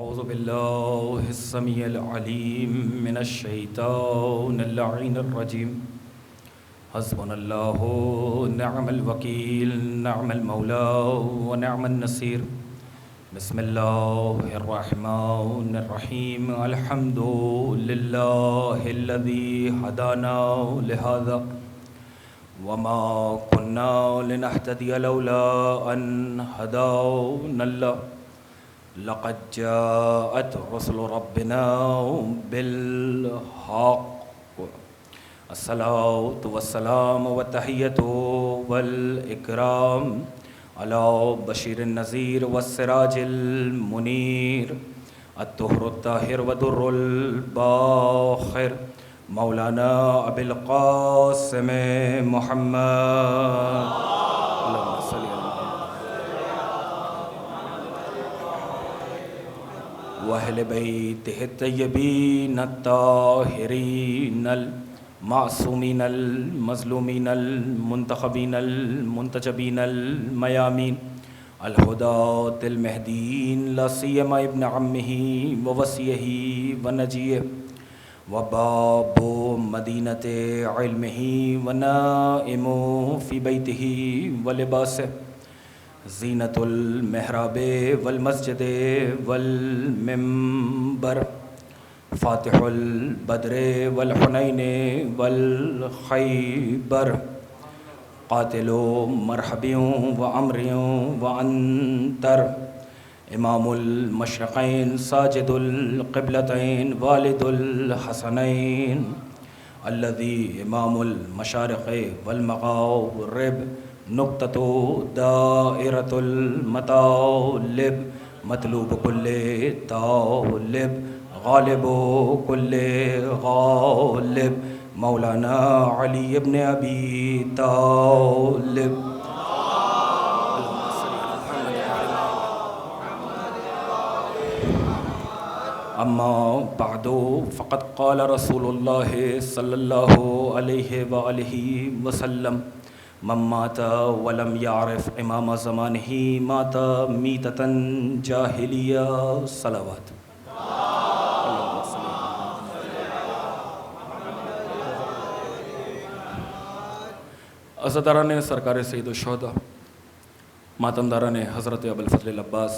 اعوذ باللہ السمیع العلیم من الشیطان اللعین الرجیم حسبنا اللہ نعم الوکیل نعم المولا ونعم النصیر بسم اللہ الرحمن الرحیم الحمد للہ الذی ہدانا لہذا وما كنا لنهتدي لولا ان هدانا الله لقد جاءت رسل ربنا بالحق الصلاة والسلام والتحية والإكرام على بشير النذير والسراج المنير الطهر الطاهر ودر الباخر مولانا ابی القاسم محمد اللهم صل على وأهل بيته الطيبين الطاهرين المعصومين المظلومين المنتخبين المنتجبين الميامين الهداة المهديين لا سيما ابن عمه ووصيه ونجيه وباب مدينة علمه ونائم في بيته ولباسه زینة المحراب والمسجد والمنبر فاتح البدر والحنین والخیبر قاتل مرحب وعمر وعنتر امام المشرقین ساجد القبلتین والد الحسنین الذي امام المشارق والمغارب نقطة دائرة المطالب مطلوب كل طالب غالب كل غالب مولانا علی بن ابی طالب اما بعد فقد قال رسول اللہ صلی اللہ علیہ وآلہ وسلم من مات ولم يعرف امام زمانه مات میتة جاہلیہ صلوات عزاداران سرکار سید الشہداء، ماتمداران حضرت ابوالفضل العباس،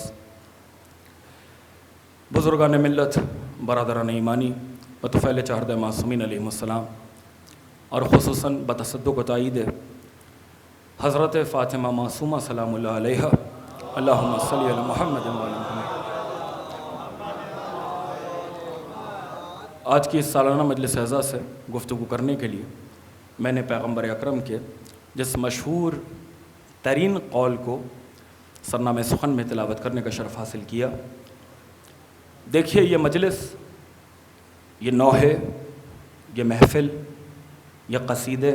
بزرگان ملت، برادران ایمانی و طفیل چہردہ معصومین علیہ السلام، اور خصوصاً بتصدق و تائید حضرت فاطمہ معصومہ سلام اللہ علیہ، اللہم صلی علی محمد و علی محمد۔ آج کی اس سالانہ مجلس اعزاز سے گفتگو کرنے کے لیے میں نے پیغمبر اکرم کے جس مشہور ترین قول کو سرنامہ سخن میں تلاوت کرنے کا شرف حاصل کیا۔ دیکھیے یہ مجلس، یہ نوحے، یہ محفل، یہ قصیدے،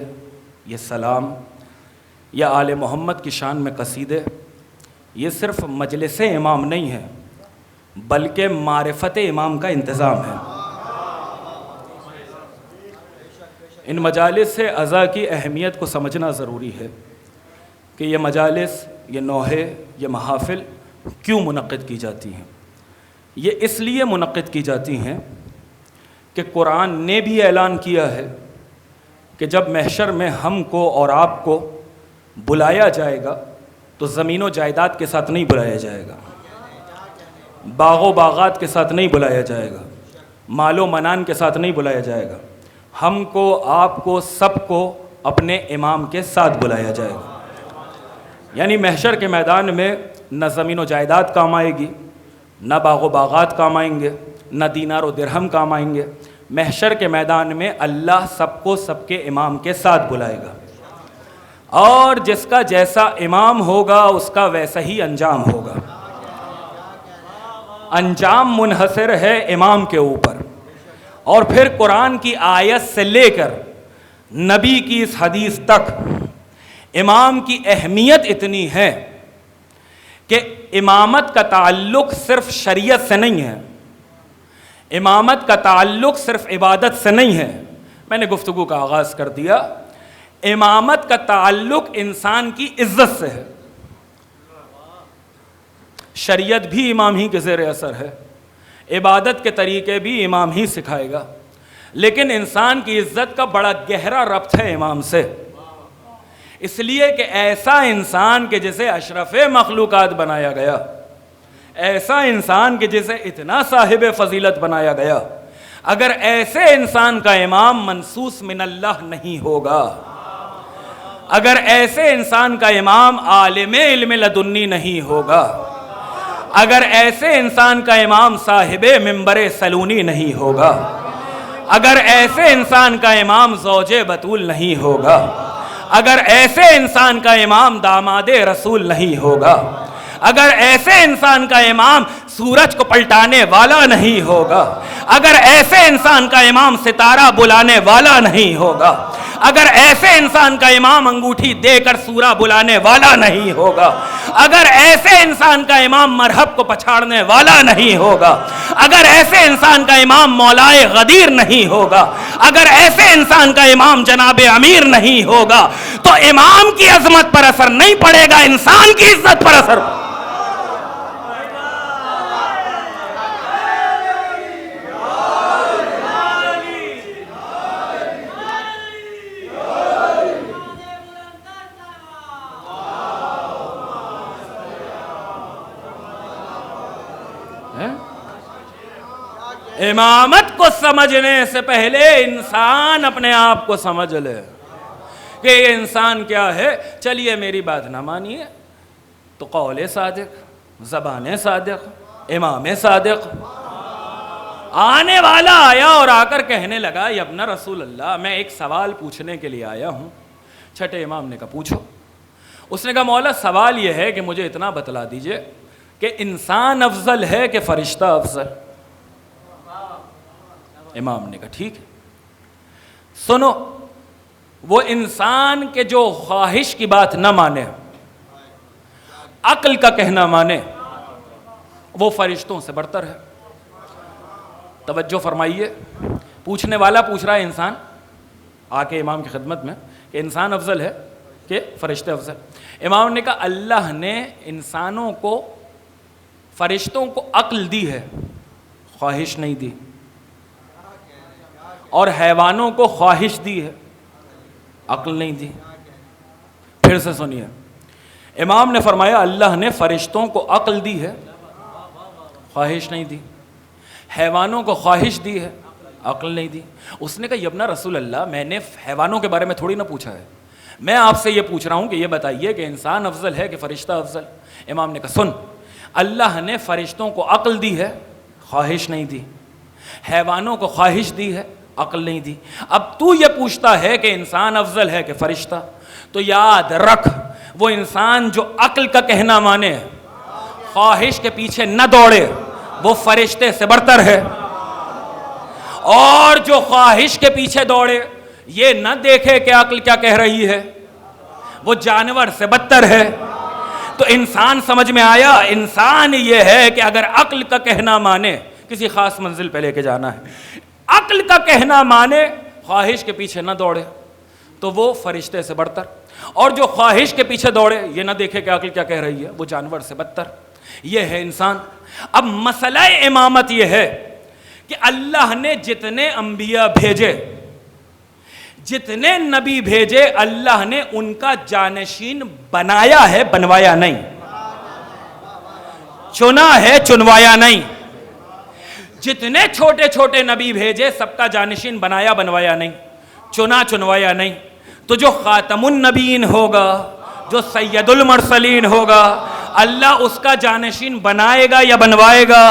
یہ سلام، یا آل محمد کی شان میں قصیدے، یہ صرف مجلس امام نہیں ہے بلکہ معرفت امام کا انتظام ہے۔ ان مجالس سے عزا کی اہمیت کو سمجھنا ضروری ہے کہ یہ مجالس، یہ نوحے، یہ محافل کیوں منعقد کی جاتی ہیں۔ یہ اس لیے منعقد کی جاتی ہیں کہ قرآن نے بھی اعلان کیا ہے کہ جب محشر میں ہم کو اور آپ کو بلایا جائے گا تو زمین و جائیداد کے ساتھ نہیں بلایا جائے گا، باغ و باغات کے ساتھ نہیں بلایا جائے گا، مال و منان کے ساتھ نہیں بلایا جائے گا، ہم کو آپ کو سب کو اپنے امام کے ساتھ بلایا جائے گا۔ یعنی محشر کے میدان میں نہ زمین و جائیداد کام آئے گی، نہ باغ و باغات کام آئیں گے، نہ دینار و درہم کام آئیں گے۔ محشر کے میدان میں اللہ سب کو سب کے امام کے ساتھ بلائے گا، اور جس کا جیسا امام ہوگا اس کا ویسا ہی انجام ہوگا۔ انجام منحصر ہے امام کے اوپر۔ اور پھر قرآن کی آیت سے لے کر نبی کی اس حدیث تک امام کی اہمیت اتنی ہے کہ امامت کا تعلق صرف شریعت سے نہیں ہے، امامت کا تعلق صرف عبادت سے نہیں ہے۔ میں نے گفتگو کا آغاز کر دیا، امامت کا تعلق انسان کی عزت سے ہے۔ شریعت بھی امام ہی کے زیر اثر ہے، عبادت کے طریقے بھی امام ہی سکھائے گا، لیکن انسان کی عزت کا بڑا گہرا ربط ہے امام سے، اس لیے کہ ایسا انسان کہ جسے اشرف مخلوقات بنایا گیا، ایسا انسان کہ جسے اتنا صاحب فضیلت بنایا گیا، اگر ایسے انسان کا امام منصوص من اللہ نہیں ہوگا، اگر ایسے انسان کا امام عالم علم لدنی نہیں ہوگا، اگر ایسے انسان کا امام صاحب منبر سلونی نہیں ہوگا، اگر ایسے انسان کا امام زوج بتول نہیں ہوگا، اگر ایسے انسان کا امام داماد رسول نہیں ہوگا، اگر ایسے انسان کا امام سورج کو پلٹانے والا نہیں ہوگا، اگر ایسے انسان کا امام ستارہ بلانے والا نہیں ہوگا، اگر ایسے انسان کا امام انگوٹھی دے کر سورہ بلانے والا نہیں ہوگا، اگر ایسے انسان کا امام مرحب کو پچھاڑنے والا نہیں ہوگا، اگر ایسے انسان کا امام مولائے غدیر نہیں ہوگا، اگر ایسے انسان کا امام جناب امیر نہیں ہوگا، تو امام کی عظمت پر اثر نہیں پڑے گا، انسان کی عزت پر اثر پڑے گا۔ امامت کو سمجھنے سے پہلے انسان اپنے آپ کو سمجھ لے کہ یہ انسان کیا ہے۔ چلیے میری بات نہ مانیے تو قول صادق، زبان صادق، امام صادق آنے والا آیا اور آ کر کہنے لگا یا ابن رسول اللہ میں ایک سوال پوچھنے کے لیے آیا ہوں۔ چھٹے امام نے کہا پوچھو۔ اس نے کہا مولا سوال یہ ہے کہ مجھے اتنا بتلا دیجئے کہ انسان افضل ہے کہ فرشتہ افضل؟ امام نے کہا ٹھیک ہے، سنو، وہ انسان کے جو خواہش کی بات نہ مانے، عقل کا کہنا مانے، وہ فرشتوں سے برتر ہے۔ توجہ فرمائیے، پوچھنے والا پوچھ رہا ہے انسان آ کے امام کی خدمت میں کہ انسان افضل ہے کہ فرشتے افضل؟ امام نے کہا اللہ نے انسانوں کو، فرشتوں کو عقل دی ہے، خواہش نہیں دی، اور حیوانوں کو خواہش دی ہے، عقل نہیں دی۔ پھر سے سنیے، امام نے فرمایا اللہ نے فرشتوں کو عقل دی ہے، خواہش نہیں دی، حیوانوں کو خواہش دی ہے، عقل نہیں دی۔ اس نے کہا یا ابن رسول اللہ میں نے حیوانوں کے بارے میں تھوڑی نہ پوچھا ہے، میں آپ سے یہ پوچھ رہا ہوں کہ یہ بتائیے کہ انسان افضل ہے کہ فرشتہ افضل؟ امام نے کہا سن، اللہ نے فرشتوں کو عقل دی ہے، خواہش نہیں دی، حیوانوں کو خواہش دی ہے، عقل نہیں دی۔ اب تو یہ پوچھتا ہے کہ انسان افضل ہے کہ فرشتہ، تو یاد رکھ وہ انسان جو عقل کا کہنا مانے، خواہش کے پیچھے نہ دوڑے، وہ فرشتے سے برتر ہے، اور جو خواہش کے پیچھے دوڑے، یہ نہ دیکھے کہ عقل کیا کہہ رہی ہے، وہ جانور سے بدتر ہے۔ تو انسان سمجھ میں آیا، انسان یہ ہے کہ اگر عقل کا کہنا مانے، کسی خاص منزل پہ لے کے جانا ہے، عقل کا کہنا مانے، خواہش کے پیچھے نہ دوڑے، تو وہ فرشتے سے برتر، اور جو خواہش کے پیچھے دوڑے، یہ نہ دیکھے کہ عقل کیا کہہ رہی ہے، وہ جانور سے بدتر۔ یہ ہے انسان۔ اب مسئلہ امامت یہ ہے کہ اللہ نے جتنے انبیاء بھیجے، جتنے نبی بھیجے، اللہ نے ان کا جانشین بنایا ہے، بنوایا نہیں، چنا ہے، چنوایا نہیں۔ جتنے چھوٹے چھوٹے نبی بھیجے سب کا جانشین بنایا، بنوایا نہیں، چنا، چنوایا نہیں۔ تو جو خاتم النبیین ہوگا، جو سید المرسلین ہوگا، اللہ اس کا جانشین بنائے گا یا بنوائے گا،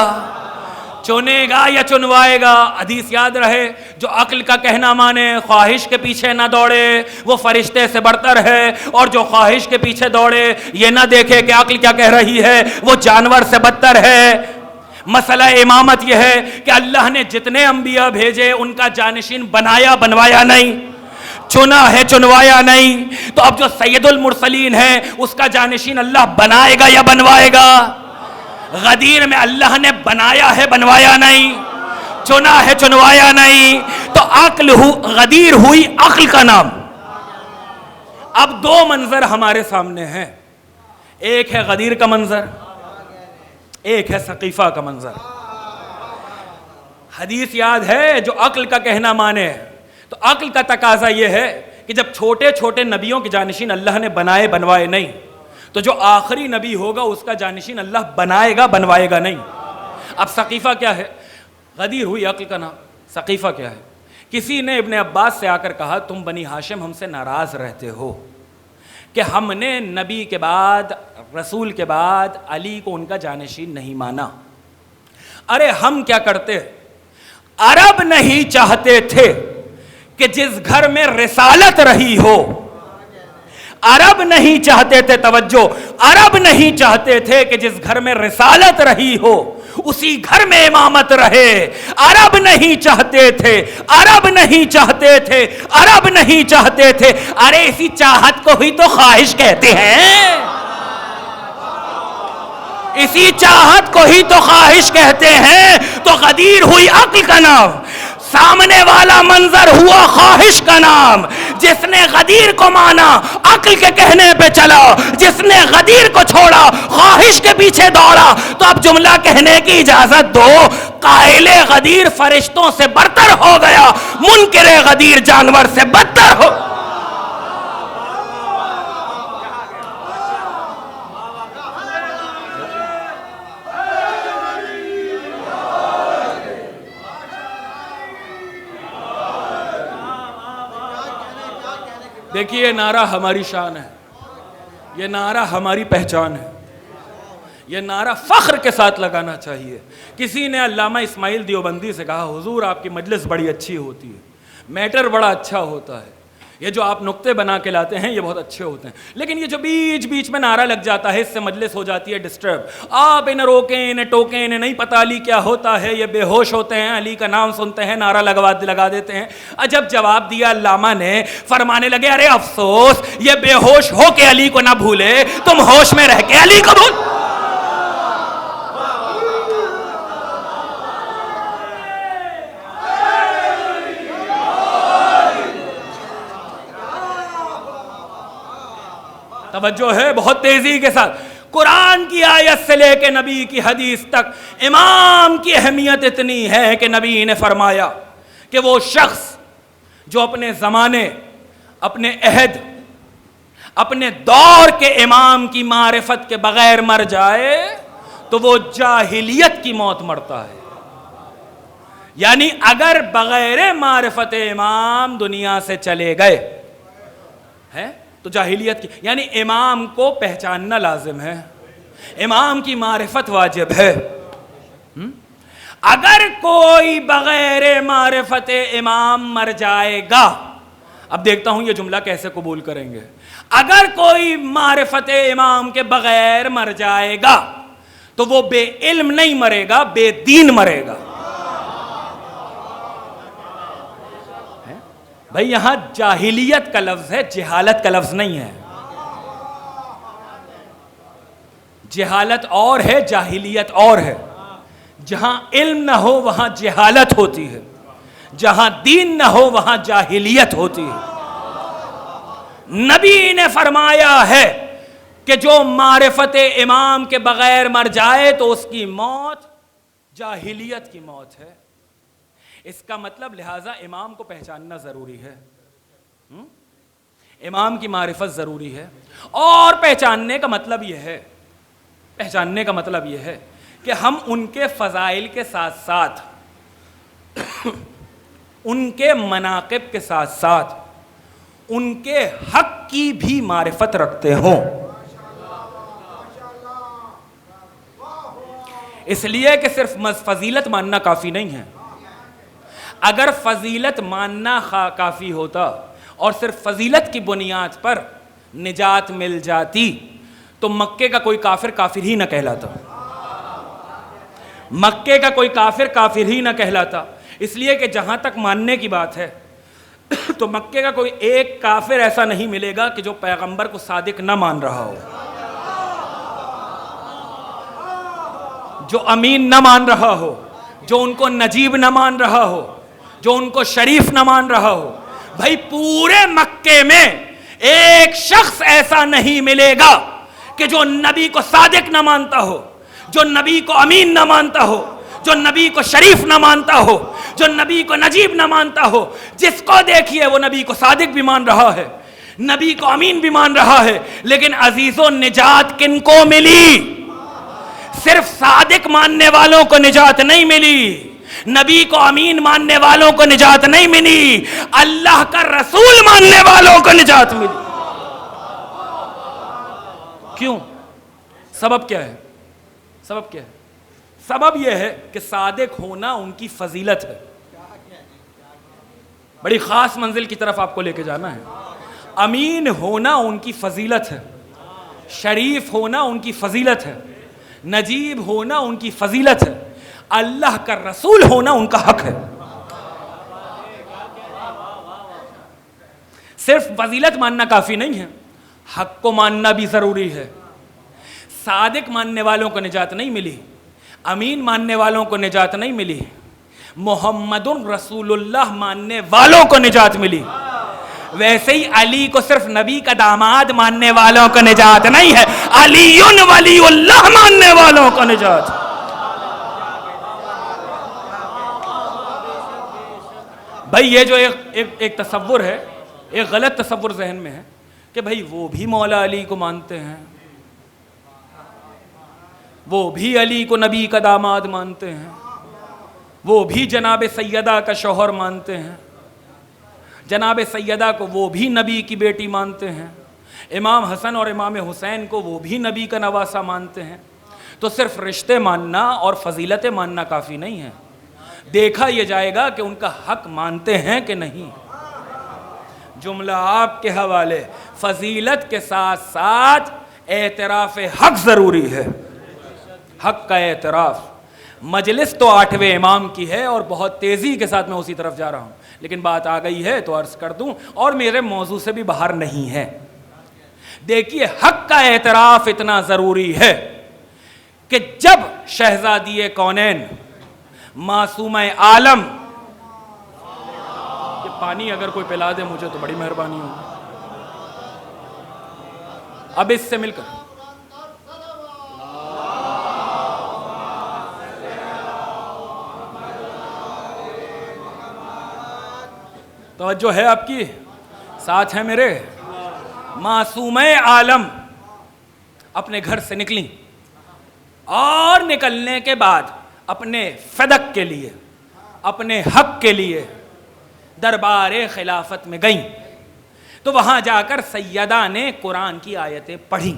چنے گا یا چنوائے گا۔ حدیث یاد رہے، جو عقل کا کہنا مانے، خواہش کے پیچھے نہ دوڑے، وہ فرشتے سے برتر ہے، اور جو خواہش کے پیچھے دوڑے، یہ نہ دیکھے کہ عقل کیا کہہ رہی ہے، وہ جانور سے بدتر ہے۔ مسئلہ امامت یہ ہے کہ اللہ نے جتنے انبیاء بھیجے ان کا جانشین بنایا، بنوایا نہیں، چنا ہے، چنوایا نہیں۔ تو اب جو سید المرسلین ہے اس کا جانشین اللہ بنائے گا یا بنوائے گا؟ غدیر میں اللہ نے بنایا ہے، بنوایا نہیں، چنا ہے، چنوایا نہیں۔ تو عقل غدیر ہوئی عقل کا نام۔ اب دو منظر ہمارے سامنے ہیں، ایک ہے غدیر کا منظر، ایک ہے ثقیفہ کا منظر۔ حدیث یاد ہے جو عقل کا کہنا مانے. تو عقل کا تقاضا یہ ہے کہ جب چھوٹے چھوٹے نبیوں کے جانشین اللہ نے بنوائے نہیں, تو جو آخری نبی ہوگا اس کا جانشین اللہ بنوائے گا نہیں. اب ثقیفہ کیا ہے؟ غدیر ہوئی عقل کا نام. ثقیفہ کیا ہے؟ کسی نے ابن عباس سے آ کر کہا تم بنی ہاشم ہم سے ناراض رہتے ہو کہ ہم نے نبی کے بعد, رسول کے بعد علی کو ان کا جانشین نہیں مانا. ارے ہم کیا کرتے؟ عرب نہیں چاہتے تھے کہ جس گھر میں رسالت رہی ہو, عرب نہیں چاہتے تھے, توجہ, عرب نہیں چاہتے تھے کہ جس گھر میں رسالت رہی ہو اسی گھر میں امامت رہے. عرب نہیں چاہتے تھے, عرب نہیں چاہتے تھے, عرب نہیں چاہتے تھے. ارے اسی چاہت کو ہی تو خواہش کہتے ہیں, اسی چاہت کو ہی تو خواہش کہتے ہیں. تو غدیر ہوئی عقل کا نام, سامنے والا منظر ہوا خواہش کا نام. جس نے غدیر کو مانا عقل کے کہنے پہ چلا, جس نے غدیر کو چھوڑا خواہش کے پیچھے دوڑا. تو اب جملہ کہنے کی اجازت دو, قائل غدیر فرشتوں سے برتر ہو گیا, منکر غدیر جانور سے بدتر ہو. دیکھیے یہ نعرہ ہماری شان ہے, یہ نعرہ ہماری پہچان ہے, یہ نعرہ فخر کے ساتھ لگانا چاہیے. کسی نے علامہ اسماعیل دیوبندی سے کہا حضور آپ کی مجلس بڑی اچھی ہوتی ہے, میٹر بڑا اچھا ہوتا ہے, یہ جو آپ نقطے بنا کے لاتے ہیں یہ بہت اچھے ہوتے ہیں, لیکن یہ جو بیچ بیچ میں نعرہ لگ جاتا ہے اس سے مجلس ہو جاتی ہے ڈسٹرب. آپ انہیں روکیں, انہیں ٹوکیں, انہیں نہیں پتہ علی کیا ہوتا ہے, یہ بے ہوش ہوتے ہیں, علی کا نام سنتے ہیں نعرہ لگا دیتے ہیں. عجب جواب دیا علامہ نے, فرمانے لگے ارے افسوس یہ بے ہوش ہو کے علی کو نہ بھولے, تم ہوش میں رہ کے علی کو بھول. توجہ ہے بہت تیزی کے ساتھ. قرآن کی آیت سے لے کے نبی کی حدیث تک امام کی اہمیت اتنی ہے کہ نبی نے فرمایا کہ وہ شخص جو اپنے زمانے, اپنے عہد, اپنے دور کے امام کی معرفت کے بغیر مر جائے تو وہ جاہلیت کی موت مرتا ہے. یعنی اگر بغیر معرفت امام دنیا سے چلے گئے ہیں تو جاہلیت کی, یعنی امام کو پہچاننا لازم ہے, امام کی معرفت واجب ہے. اگر کوئی بغیر معرفت امام مر جائے گا, اب دیکھتا ہوں یہ جملہ کیسے قبول کریں گے, اگر کوئی معرفت امام کے بغیر مر جائے گا تو وہ بے علم نہیں مرے گا, بے دین مرے گا. بھائی یہاں جاہلیت کا لفظ ہے, جہالت کا لفظ نہیں ہے. جہالت اور ہے, جاہلیت اور ہے. جہاں علم نہ ہو وہاں جہالت ہوتی ہے, جہاں دین نہ ہو وہاں جاہلیت ہوتی ہے. نبی نے فرمایا ہے کہ جو معرفت امام کے بغیر مر جائے تو اس کی موت جاہلیت کی موت ہے. اس کا مطلب لہٰذا امام کو پہچاننا ضروری ہے, امام کی معرفت ضروری ہے. اور پہچاننے کا مطلب یہ ہے کہ ہم ان کے فضائل کے ساتھ ساتھ, ان کے مناقب کے ساتھ ساتھ ان کے حق کی بھی معرفت رکھتے ہوں. اس لیے کہ صرف فضیلت ماننا کافی نہیں ہے. اگر فضیلت ماننا کافی ہوتا اور صرف فضیلت کی بنیاد پر نجات مل جاتی تو مکے کا کوئی کافر کافر ہی نہ کہلاتا, مکے کا کوئی کافر کافر ہی نہ کہلاتا. اس لیے کہ جہاں تک ماننے کی بات ہے تو مکے کا کوئی ایک کافر ایسا نہیں ملے گا کہ جو پیغمبر کو صادق نہ مان رہا ہو, جو امین نہ مان رہا ہو, جو ان کو نجیب نہ مان رہا ہو, جو ان کو شریف نہ مان رہا ہو. بھائی پورے مکے میں ایک شخص ایسا نہیں ملے گا کہ جو نبی کو صادق نہ مانتا ہو, جو نبی کو امین نہ مانتا ہو, جو نبی کو شریف نہ مانتا ہو، جو نبی کو نجیب نہ مانتا ہو، جس کو دیکھیے وہ نبی کو صادق بھی مان رہا ہے، نبی کو امین بھی مان رہا ہے، لیکن عزیزوں نجات کن کو ملی؟ صرف صادق ماننے والوں کو نجات نہیں ملی، نبی کو امین ماننے والوں کو نجات نہیں ملی، اللہ کا رسول ماننے والوں کو نجات ملی۔ کیوں؟ سبب کیا ہے؟ سبب کیا ہے؟ سبب یہ ہے کہ صادق ہونا ان کی فضیلت ہے، بڑی خاص منزل کی طرف آپ کو لے کے جانا ہے۔ امین ہونا ان کی فضیلت ہے، شریف ہونا ان کی فضیلت ہے، نجیب ہونا ان کی فضیلت ہے، اللہ کا رسول ہونا ان کا حق ہے۔ صرف فضیلت ماننا کافی نہیں ہے، حق کو ماننا بھی ضروری ہے۔ صادق ماننے والوں کو نجات نہیں ملی، امین ماننے والوں کو نجات نہیں ملی، محمد رسول اللہ ماننے والوں کو نجات ملی۔ ویسے ہی علی کو صرف نبی کا داماد ماننے والوں کو نجات نہیں ہے، علی ولی اللہ ماننے والوں کو نجات۔ بھائی یہ جو ایک تصور ہے، ایک غلط تصور ذہن میں ہے کہ بھائی وہ بھی مولا علی کو مانتے ہیں، وہ بھی علی کو نبی کا داماد مانتے ہیں، وہ بھی جناب سیدہ کا شوہر مانتے ہیں، جناب سیدہ کو وہ بھی نبی کی بیٹی مانتے ہیں، امام حسن اور امام حسین کو وہ بھی نبی کا نواسہ مانتے ہیں۔ تو صرف رشتے ماننا اور فضیلتیں ماننا کافی نہیں ہے، دیکھا یہ جائے گا کہ ان کا حق مانتے ہیں کہ نہیں۔ جملہ آپ کے حوالے، فضیلت کے ساتھ ساتھ اعتراف حق ضروری ہے، حق کا اعتراف۔ مجلس تو 8ویں امام کی ہے اور بہت تیزی کے ساتھ میں اسی طرف جا رہا ہوں، لیکن بات آ گئی ہے تو عرض کر دوں، اور میرے موضوع سے بھی باہر نہیں ہے۔ دیکھیے حق کا اعتراف اتنا ضروری ہے کہ جب شہزادی کونین معصومہ عالم، یہ پانی اگر کوئی پلا دے مجھے تو بڑی مہربانی ہوگی، اب اس سے مل کر توجہ ہے آپ کی، ساتھ ہے میرے۔ معصومہ عالم اپنے گھر سے نکلیں اور نکلنے کے بعد اپنے فدق کے لیے، اپنے حق کے لیے دربار خلافت میں گئیں، تو وہاں جا کر سیدہ نے قرآن کی آیتیں پڑھیں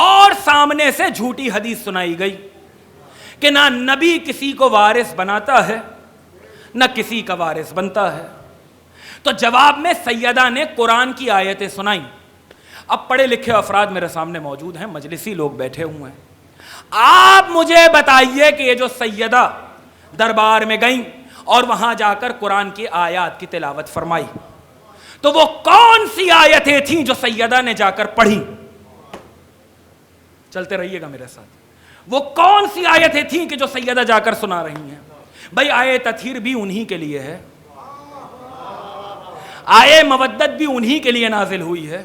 اور سامنے سے جھوٹی حدیث سنائی گئی کہ نہ نبی کسی کو وارث بناتا ہے نہ کسی کا وارث بنتا ہے۔ تو جواب میں سیدہ نے قرآن کی آیتیں سنائیں۔ اب پڑھے لکھے افراد میرے سامنے موجود ہیں، مجلسی لوگ بیٹھے ہوئے ہیں، آپ مجھے بتائیے کہ یہ جو سیدہ دربار میں گئیں اور وہاں جا کر قرآن کی آیات کی تلاوت فرمائی، تو وہ کون سی آیتیں تھیں جو سیدہ نے جا کر پڑھی؟ چلتے رہیے گا میرے ساتھ۔ وہ کون سی آیتیں تھیں کہ جو سیدہ جا کر سنا رہی ہیں؟ بھائی آئے تطہیر بھی انہی کے لیے ہے، آئے مودت بھی انہی کے لیے نازل ہوئی ہے،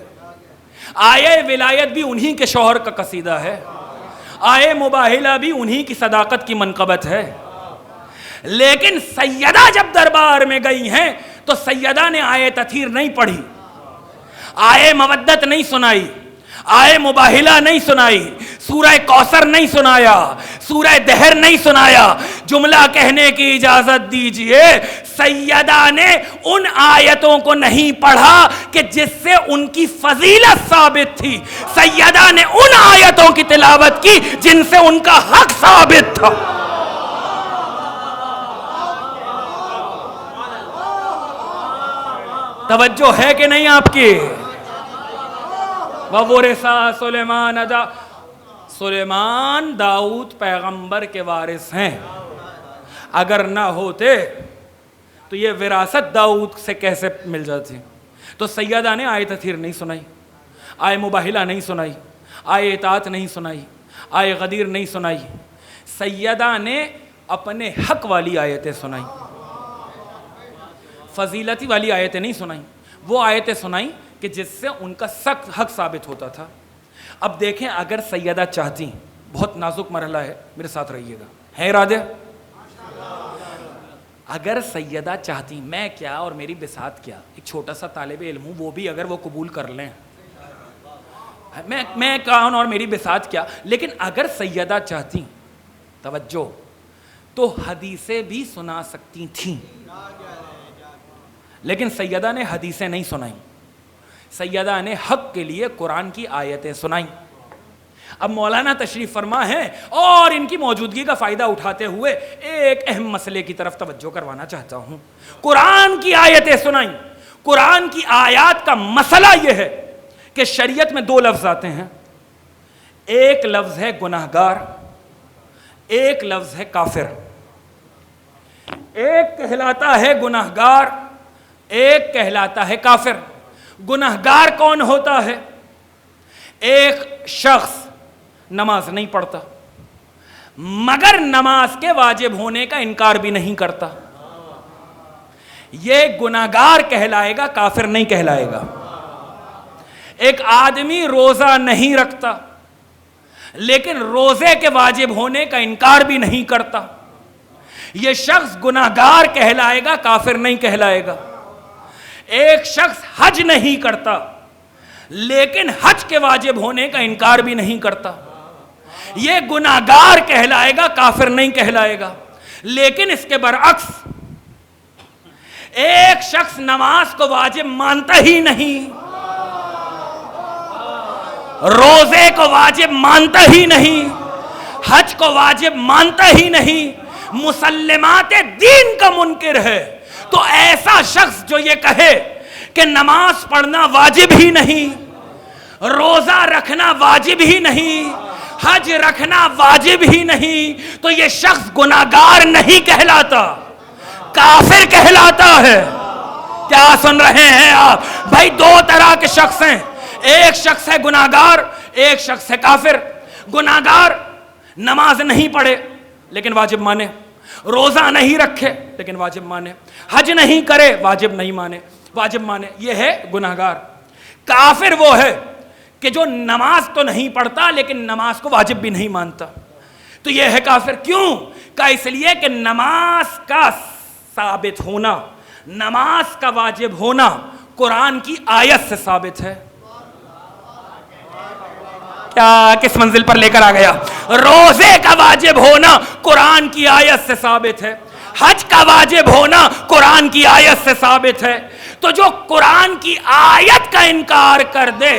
آئے ولایت بھی انہی کے شوہر کا قصیدہ ہے، آئے مباہلہ بھی انہی کی صداقت کی منقبت ہے۔ لیکن سیدہ جب دربار میں گئی ہیں تو سیدہ نے آئے تطہیر نہیں پڑھی، آئے مودت نہیں سنائی، آئے مباہلہ نہیں سنائی، سورہ کوثر نہیں سنایا، سورہ دہر نہیں سنایا۔ جملہ کہنے کی اجازت دیجئے، سیدہ نے ان آیتوں کو نہیں پڑھا کہ جس سے ان کی فضیلت ثابت تھی، سیدہ نے ان آیتوں کی تلاوت کی جن سے ان کا حق ثابت تھا۔ توجہ ہے کہ نہیں آپ کی؟ وَوَرِثَ سُلَيْمَانَ سلیمان داؤد پیغمبر کے وارث ہیں، اگر نہ ہوتے تو یہ وراثت داؤد سے کیسے مل جاتی؟ تو سیدہ نے آیت تطہیر نہیں سنائی، آیت مباہلہ نہیں سنائی، آیت اطاعت نہیں سنائی، آیت غدیر نہیں سنائی، سیدہ نے اپنے حق والی آیتیں سنائی، فضیلتی والی آیتیں نہیں سنائیں، وہ آیتیں سنائیں کہ جس سے ان کا سخت حق ثابت ہوتا تھا۔ اب دیکھیں اگر سیدہ چاہتی بہت نازک مرحلہ ہے، میرے ساتھ رہیے گا، ہے ارادے؟ اگر سیدہ چاہتی، میں کیا اور میری بساط کیا، ایک چھوٹا سا طالب علم ہوں، وہ بھی اگر وہ قبول کر لیں، میں کون اور میری بساط کیا، لیکن اگر سیدہ چاہتی، توجہ، تو حدیثیں بھی سنا سکتی تھیں، لیکن سیدہ نے حدیثیں نہیں سنائیں، سیدہ نے حق کے لیے قرآن کی آیتیں سنائیں۔ اب مولانا تشریف فرما ہے اور ان کی موجودگی کا فائدہ اٹھاتے ہوئے ایک اہم مسئلے کی طرف توجہ کروانا چاہتا ہوں۔ قرآن کی آیتیں سنائیں۔ قرآن کی آیات کا مسئلہ یہ ہے کہ شریعت میں دو لفظ آتے ہیں، ایک لفظ ہے گناہگار، ایک لفظ ہے کافر۔ ایک کہلاتا ہے گناہگار، ایک کہلاتا ہے کافر۔ گناہگار کون ہوتا ہے؟ ایک شخص نماز نہیں پڑھتا مگر نماز کے واجب ہونے کا انکار بھی نہیں کرتا، یہ گناہگار کہلائے گا، کافر نہیں کہلائے گا۔ ایک آدمی روزہ نہیں رکھتا لیکن روزے کے واجب ہونے کا انکار بھی نہیں کرتا، یہ شخص گناہگار کہلائے گا، کافر نہیں کہلائے گا۔ ایک شخص حج نہیں کرتا لیکن حج کے واجب ہونے کا انکار بھی نہیں کرتا، یہ گناہگار کہلائے گا، کافر نہیں کہلائے گا۔ لیکن اس کے برعکس ایک شخص نماز کو واجب مانتا ہی نہیں، روزے کو واجب مانتا ہی نہیں، حج کو واجب مانتا ہی نہیں، مسلمات دین کا منکر ہے، تو ایسا شخص جو یہ کہے کہ نماز پڑھنا واجب ہی نہیں، روزہ رکھنا واجب ہی نہیں، حج رکھنا واجب ہی نہیں، تو یہ شخص گناہگار نہیں کہلاتا، کافر کہلاتا ہے۔ کیا سن رہے ہیں آپ؟ بھائی دو طرح کے شخص ہیں، ایک شخص ہے گناہگار، ایک شخص ہے کافر۔ گناہگار نماز نہیں پڑھے لیکن واجب مانے، روزہ نہیں رکھے لیکن واجب مانے، حج نہیں کرے واجب نہیں مانے، واجب مانے، یہ ہے گناہگار۔ کافر وہ ہے کہ جو نماز تو نہیں پڑھتا لیکن نماز کو واجب بھی نہیں مانتا، تو یہ ہے کافر۔ کیوں؟ کہ اس لیے کہ نماز کا ثابت ہونا، نماز کا واجب ہونا قرآن کی آیت سے ثابت ہے۔ کیا کس منزل پر لے کر آ گیا؟ روزے کا واجب ہونا قرآن کی آیت سے ثابت ہے، حج کا واجب ہونا قرآن کی آیت سے ثابت ہے۔ تو جو قرآن کی آیت کا انکار کر دے،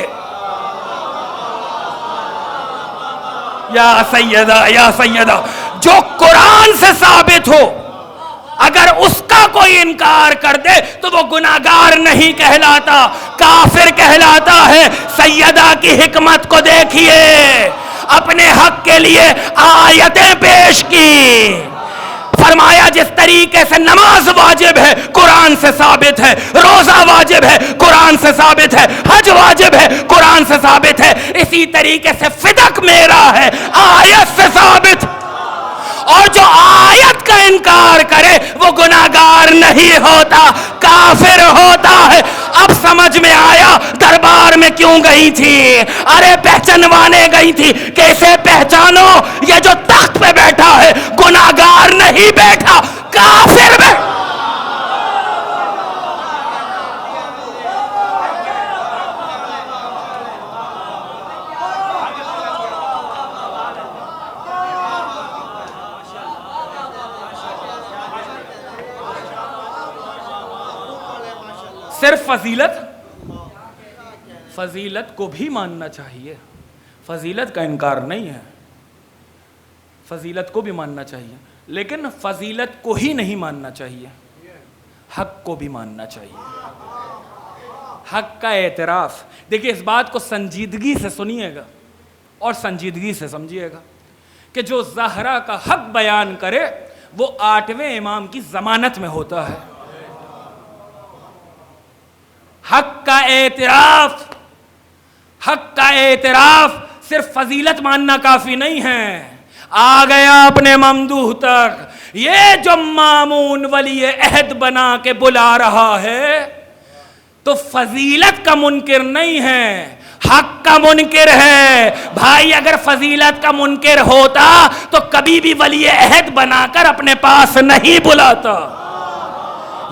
یا سیدہ یا سیدہ، جو قرآن سے ثابت ہو اگر اس کا کوئی انکار کر دے تو وہ گناہگار نہیں کہلاتا، کافر کہلاتا ہے۔ سیدہ کی حکمت کو دیکھیے، اپنے حق کے لیے آیتیں پیش کی، فرمایا جس طریقے سے نماز واجب ہے قرآن سے ثابت ہے، روزہ واجب ہے قرآن سے ثابت ہے، حج واجب ہے قرآن سے ثابت ہے، اسی طریقے سے فدق میرا ہے آیت سے ثابت۔ اور جو آیت کا انکار کرے وہ گناہگار نہیں ہوتا، کافر ہوتا ہے۔ اب سمجھ میں آیا دربار میں کیوں گئی تھی؟ ارے پہچانوانے گئی تھی کہ اسے پہچانو، یہ جو تخت پہ بیٹھا ہے گناہگار نہیں بیٹھا، کافر بیٹھا۔ صرف فضیلت کو بھی ماننا چاہیے، فضیلت کا انکار نہیں ہے، فضیلت کو بھی ماننا چاہیے، لیکن فضیلت کو ہی نہیں ماننا چاہیے، حق کو بھی ماننا چاہیے، حق کا اعتراف۔ دیکھیے اس بات کو سنجیدگی سے سنیے گا اور سنجیدگی سے سمجھیے گا کہ جو زہرا کا حق بیان کرے وہ 8ویں امام کی ضمانت میں ہوتا ہے۔ حق کا اعتراف صرف فضیلت ماننا کافی نہیں ہے۔ آ گیا اپنے ممدوح تک، یہ جو مامون ولی عہد بنا کے بلا رہا ہے تو فضیلت کا منکر نہیں ہے، حق کا منکر ہے. بھائی اگر فضیلت کا منکر ہوتا تو کبھی بھی ولی عہد بنا کر اپنے پاس نہیں بلاتا.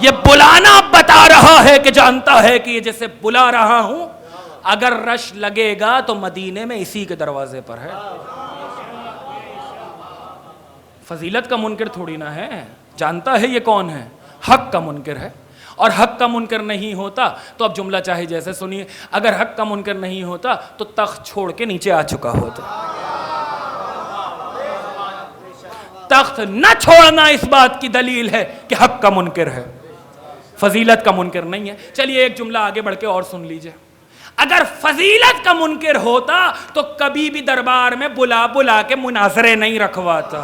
یہ بلانا بتا رہا ہے کہ جانتا ہے کہ یہ جیسے بلا رہا ہوں اگر رش لگے گا تو مدینے میں اسی کے دروازے پر ہے. فضیلت کا منکر تھوڑی نہ ہے, جانتا ہے یہ کون ہے, حق کا منکر ہے. اور حق کا منکر نہیں ہوتا تو اب جملہ چاہے جیسے سنیے, اگر حق کا منکر نہیں ہوتا تو تخت چھوڑ کے نیچے آ چکا ہوتا. تخت نہ چھوڑنا اس بات کی دلیل ہے کہ حق کا منکر ہے, فضیلت کا منکر نہیں ہے. چلیے ایک جملہ آگے بڑھ کے اور سن لیجئے. اگر فضیلت کا منکر ہوتا تو کبھی بھی دربار میں بلا بلا کے مناظرے نہیں رکھواتا.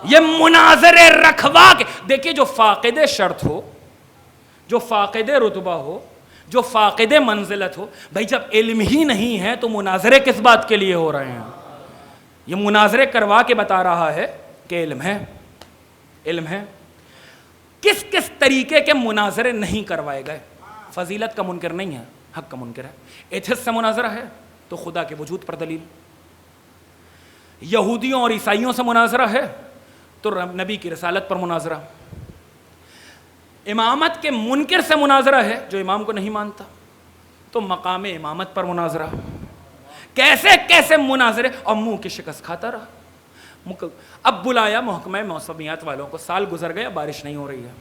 یہ مناظرے رکھوا کے دیکھیے, جو فاقد شرط ہو, جو فاقد رتبہ ہو, جو فاقد منزلت ہو, بھائی جب علم ہی نہیں ہے تو مناظرے کس بات کے لیے ہو رہے ہیں؟ یہ مناظرے کروا کے بتا رہا ہے کہ علم ہے, علم ہے. کس کس طریقے کے مناظرے نہیں کروائے گئے؟ فضیلت کا منکر نہیں ہے, حق کا منکر ہے. ایتھس سے مناظرہ ہے تو خدا کے وجود پر دلیل. یہودیوں اور عیسائیوں سے مناظرہ ہے تو نبی کی رسالت پر مناظرہ. امامت کے منکر سے مناظرہ ہے جو امام کو نہیں مانتا تو مقام امامت پر مناظرہ. کیسے کیسے مناظرے, اور منہ کی شکست کھاتا رہا. اب بلایا محکمہ موسمیات والوں کو, سال گزر گیا بارش نہیں ہو رہی ہے.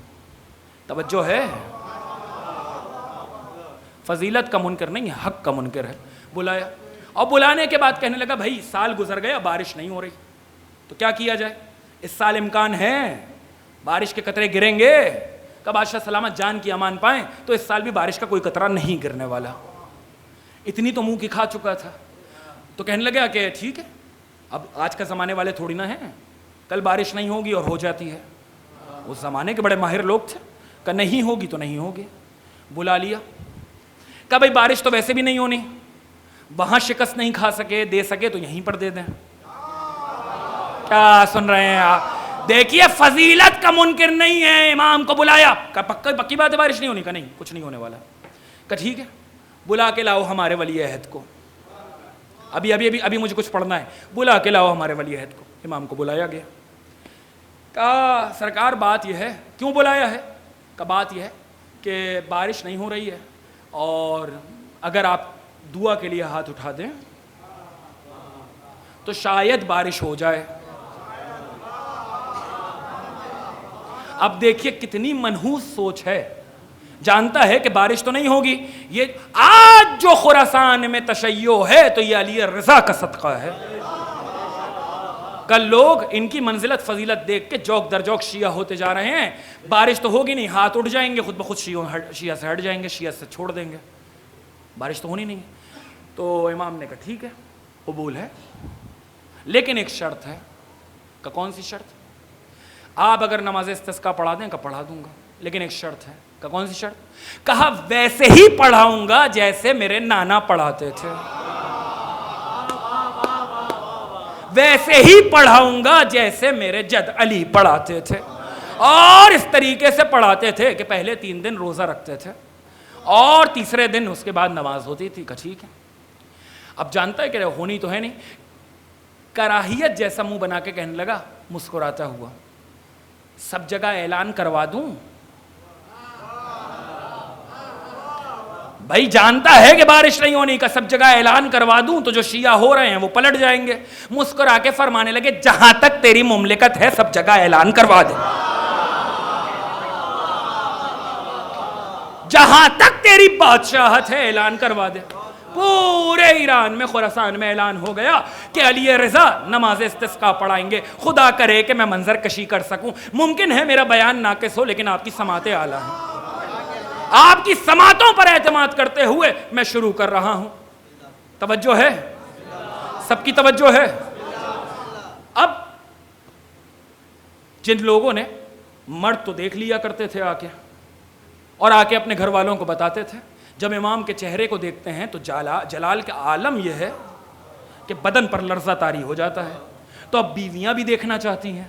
توجہ ہے, فضیلت کا منکر نہیں ہے, حق کا منکر ہے. بلایا اور بلانے کے بعد کہنے لگا بھائی سال گزر گیا بارش نہیں ہو رہی تو کیا کیا جائے؟ اس سال امکان ہے بارش کے قطرے گریں گے. کہ بادشاہ سلامت جان کی امان پائیں تو اس سال بھی بارش کا کوئی قطرہ نہیں گرنے والا. اتنی تو منہ کی کھا چکا تھا. تو کہنے لگا کہ ٹھیک ہے, اب آج کا زمانے والے تھوڑی نہ ہیں, کل بارش نہیں ہوگی اور ہو جاتی ہے. اس زمانے کے بڑے ماہر لوگ تھے. کہ نہیں ہوگی تو نہیں ہوگی. بلا لیا. کہ بھائی بارش تو ویسے بھی نہیں ہونی, وہاں شکست نہیں کھا سکے دے سکے تو یہیں پر دے دیں. کیا سن رہے ہیں آپ؟ دیکھیے فضیلت کا منکر نہیں ہے. امام کو بلایا, کہ پکی بات ہے بارش نہیں ہونی؟ کہ نہیں, کچھ نہیں ہونے والا. کہ ٹھیک ہے, بلا کے لاؤ ہمارے ولی عہد کو. ابھی مجھے کچھ پڑھنا ہے, بلا کے لاؤ ہمارے ولی عہد کو. امام کو بلایا گیا. کہا سرکار بات یہ ہے. کیوں بلایا ہے؟ کہ بات یہ ہے کہ بارش نہیں ہو رہی ہے اور اگر آپ دعا کے لیے ہاتھ اٹھا دیں تو شاید بارش ہو جائے. اب دیکھیے کتنی منحوس سوچ ہے. جانتا ہے کہ بارش تو نہیں ہوگی. یہ آج جو خراسان میں تشیع ہے تو یہ علی رضا کا صدقہ ہے. کل لوگ ان کی منزلت فضیلت دیکھ کے جوک در جوک شیعہ ہوتے جا رہے ہیں. بارش تو ہوگی نہیں, ہاتھ اٹھ جائیں گے, خود بخود شیعہ سے ہٹ جائیں گے, شیعہ سے چھوڑ دیں گے, بارش تو ہونی نہیں. تو امام نے کہا ٹھیک ہے, قبول ہے, لیکن ایک شرط ہے. کہ کون سی شرط؟ آپ اگر نماز استسقاء پڑھا دیں کہ پڑھا دوں گا, لیکن ایک شرط ہے. کہ کون سی شرط؟ کہا ویسے ہی پڑھاؤں گا جیسے میرے نانا پڑھاتے تھے, ویسے ہی پڑھاؤں گا جیسے میرے جد علی پڑھاتے تھے. اور اس طریقے سے پڑھاتے تھے کہ پہلے 3 دن روزہ رکھتے تھے اور تیسرے دن اس کے بعد نماز ہوتی تھی. کہ ٹھیک ہے. اب جانتا ہے کہ ہونی تو ہے نہیں. کراہیت جیسا منہ بنا کے کہنے لگا مسکراتا ہوا, سب جگہ اعلان کروا دوں؟ بھائی جانتا ہے کہ بارش نہیں ہونی, کا سب جگہ اعلان کروا دوں تو جو شیعہ ہو رہے ہیں وہ پلٹ جائیں گے. مسکرا کے فرمانے لگے جہاں تک تیری مملکت ہے سب جگہ اعلان کروا دے, جہاں تک تیری بادشاہت ہے اعلان کروا دے. پورے ایران میں خراسان میں اعلان ہو گیا کہ علی رضا نماز استسقاء پڑھائیں گے. خدا کرے کہ میں منظر کشی کر سکوں. ممکن ہے میرا بیان ناقص ہو لیکن آپ کی سماعتیں اعلیٰ ہیں. آپ کی سماعتوں پر اعتماد کرتے ہوئے میں شروع کر رہا ہوں. توجہ ہے؟ سب کی توجہ ہے؟ اب جن لوگوں نے مرد تو دیکھ لیا کرتے تھے آ کے, اور آ کے اپنے گھر والوں کو بتاتے تھے, جب امام کے چہرے کو دیکھتے ہیں تو جلال کا عالم یہ ہے کہ بدن پر لرزہ طاری ہو جاتا ہے. تو اب بیویاں بھی دیکھنا چاہتی ہیں,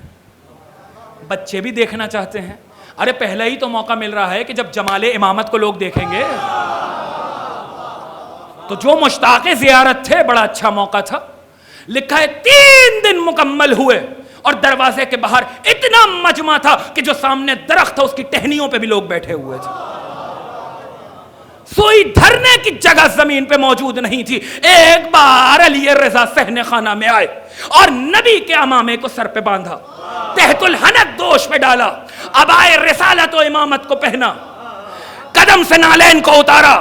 بچے بھی دیکھنا چاہتے ہیں. ارے پہلا ہی تو موقع مل رہا ہے کہ جب جمال امامت کو لوگ دیکھیں گے. تو جو مشتاق زیارت تھے بڑا اچھا موقع تھا. لکھا ہے 3 دن مکمل ہوئے اور دروازے کے باہر اتنا مجمع تھا کہ جو سامنے درخت تھا اس کی ٹہنیوں پہ بھی لوگ بیٹھے ہوئے تھے. سوئی دھرنے کی جگہ زمین پہ موجود نہیں تھی. ایک بار علی رضا صحن خانہ میں آئے اور نبی کے عمامے کو سر پہ باندھا, تحت الحنک دوش پہ ڈالا, عبائے رسالت و امامت کو پہنا, قدم سے نالین کو اتارا,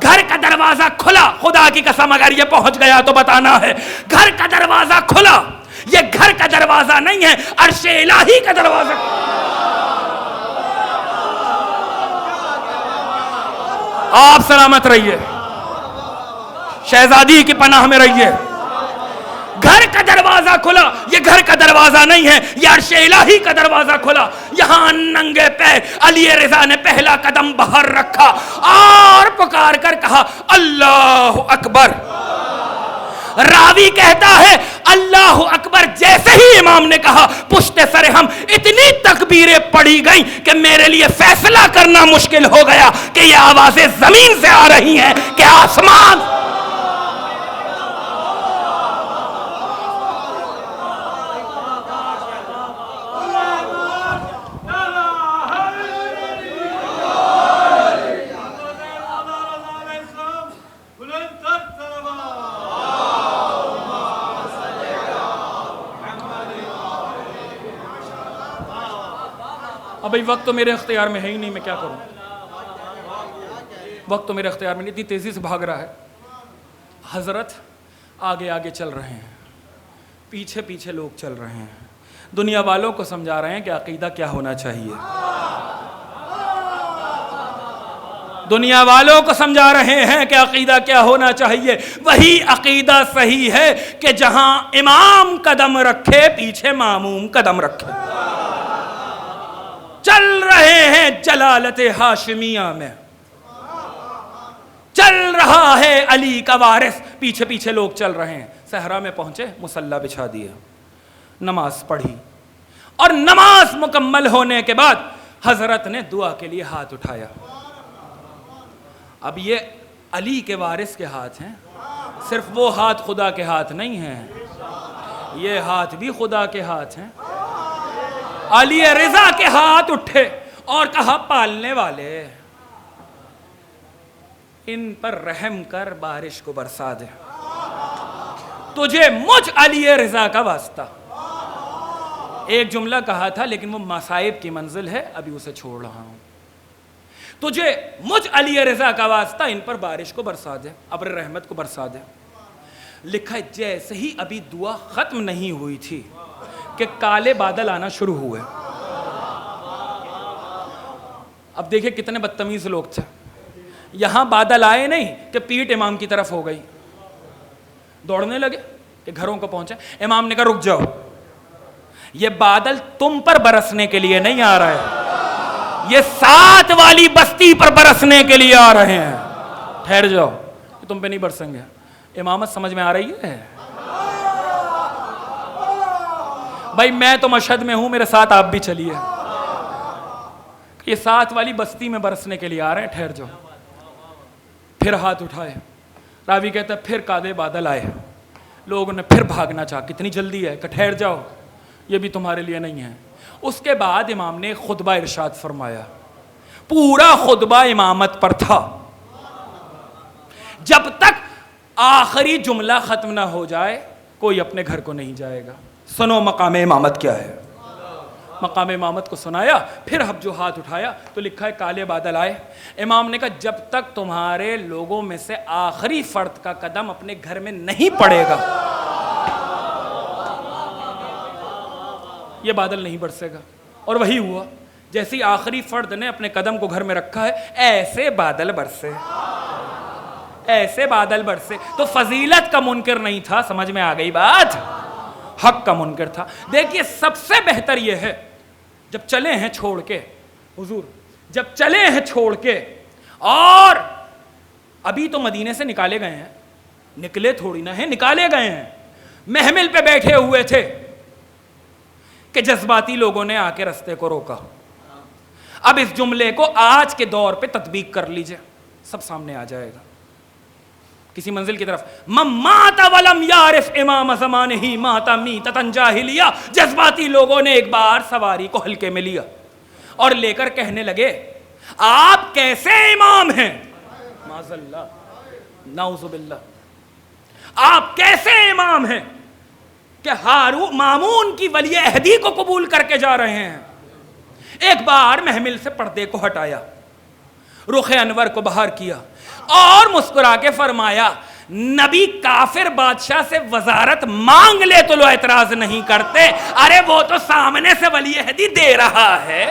گھر کا دروازہ کھلا. خدا کی قسم اگر یہ پہنچ گیا تو بتانا ہے, گھر کا دروازہ کھلا. یہ گھر کا دروازہ نہیں ہے, عرش الہی کا دروازہ. آپ سلامت رہیے, شہزادی کی پناہ میں رہیے. گھر کا دروازہ کھلا. یہ گھر کا دروازہ نہیں ہے, یہ عرش الہی کا دروازہ کھلا. یہاں ننگے پیر علی رضا نے پہلا قدم باہر رکھا اور پکار کر کہا اللہ اکبر. راوی کہتا ہے اللہ اکبر جیسے ہی امام نے کہا پشت سر ہم اتنی تکبیریں پڑی گئیں کہ میرے لیے فیصلہ کرنا مشکل ہو گیا کہ یہ آوازیں زمین سے آ رہی ہیں کہ آسمان. اب بھائی وقت تو میرے اختیار میں ہے ہی نہیں, میں کیا کروں. وقت تو میرے اختیار میں نہیں, اتنی تیزی سے بھاگ رہا ہے. حضرت آگے آگے چل رہے ہیں, پیچھے پیچھے لوگ چل رہے ہیں, دنیا والوں کو سمجھا رہے ہیں کہ عقیدہ کیا ہونا چاہیے. دنیا والوں کو سمجھا رہے ہیں کہ عقیدہ کیا ہونا چاہیے. وہی عقیدہ صحیح ہے کہ جہاں امام قدم رکھے پیچھے معموم قدم رکھے. چل رہے ہیں جلالت ہاشمیہ میں, چل رہا ہے علی کا وارث, پیچھے پیچھے لوگ چل رہے ہیں. صحرا میں پہنچے, مصلی بچھا دیا, نماز پڑھی اور نماز مکمل ہونے کے بعد حضرت نے دعا کے لیے ہاتھ اٹھایا. اب یہ علی کے وارث کے ہاتھ ہیں, صرف وہ ہاتھ خدا کے ہاتھ نہیں ہیں, یہ ہاتھ بھی خدا کے ہاتھ ہیں. علی رضا کے ہاتھ اٹھے اور کہا پالنے والے ان پر رحم کر, بارش کو برسا دے, تجھے مجھ علی رضا کا واسطہ. ایک جملہ کہا تھا لیکن وہ مصائب کی منزل ہے, ابھی اسے چھوڑ رہا ہوں. تجھے مجھ علی رضا کا واسطہ ان پر بارش کو برسا دے, ابر رحمت کو برسا دے. لکھا ہے جیسے ہی ابھی دعا ختم نہیں ہوئی تھی کہ کالے بادل آنا شروع ہوئے. اب دیکھیں کتنے بدتمیز لوگ تھے. یہاں بادل آئے نہیں کہ پیٹ امام کی طرف ہو گئی, دوڑنے لگے کہ گھروں کو پہنچے. امام نے کہا رک جاؤ, یہ بادل تم پر برسنے کے لیے نہیں آ رہا ہے, یہ 7 والی بستی پر برسنے کے لیے آ رہے ہیں. ٹھہر جاؤ, تم پہ نہیں برسیں گے. امامت سمجھ میں آ رہی ہے؟ بھائی میں تو مشہد میں ہوں, میرے ساتھ آپ بھی چلیے. یہ 7 والی بستی میں برسنے کے لیے آ رہے ہیں, ٹھہر جاؤ. پھر ہاتھ اٹھائے. راوی کہتا ہے پھر کالے بادل آئے, لوگوں نے پھر بھاگنا چاہا, کتنی جلدی ہے, کہ ٹھہر جاؤ یہ بھی تمہارے لیے نہیں ہے. اس کے بعد امام نے خطبہ ارشاد فرمایا, پورا خطبہ امامت پر تھا. جب تک آخری جملہ ختم نہ ہو جائے کوئی اپنے گھر کو نہیں جائے گا. سنو مقام امامت کیا ہے. مقام امامت کو سنایا, پھر اب جو ہاتھ اٹھایا تو لکھا ہے کالے بادل آئے. امام نے کہا جب تک تمہارے لوگوں میں سے آخری فرد کا قدم اپنے گھر میں نہیں پڑے گا یہ بادل نہیں برسے گا. اور وہی ہوا, جیسی آخری فرد نے اپنے قدم کو گھر میں رکھا ہے ایسے بادل برسے, ایسے بادل برسے. تو فضیلت کا منکر نہیں تھا, سمجھ میں آ گئی بات, حق کا منکر تھا. دیکھیے سب سے بہتر یہ ہے جب چلے ہیں چھوڑ کے, حضور جب چلے ہیں چھوڑ کے, اور ابھی تو مدینے سے نکالے گئے ہیں, نکلے تھوڑی نہ ہیں, نکالے گئے ہیں, محمل پہ بیٹھے ہوئے تھے کہ جذباتی لوگوں نے آ کے رستے کو روکا. اب اس جملے کو آج کے دور پہ تطبیق کر لیجئے, سب سامنے آ جائے گا. کسی منزل کی طرف. من مات ولم یعرف امام زمانہ مات میتۃ جاہلیہ. جذباتی لوگوں نے ایک بار سواری کو ہلکے میں لیا اور لے کر کہنے لگے آپ کیسے امام ہیں, معاذ اللہ, نعوذ باللہ, آپ کیسے امام ہیں کہ مامون کی ولی عہدی کو قبول کر کے جا رہے ہیں. ایک بار محمل سے پردے کو ہٹایا, رخ انور کو باہر کیا اور مسکرا کے فرمایا نبی کافر بادشاہ سے وزارت مانگ لے تو لو اعتراض نہیں کرتے, ارے وہ تو سامنے سے ولی عہدی دے رہا ہے.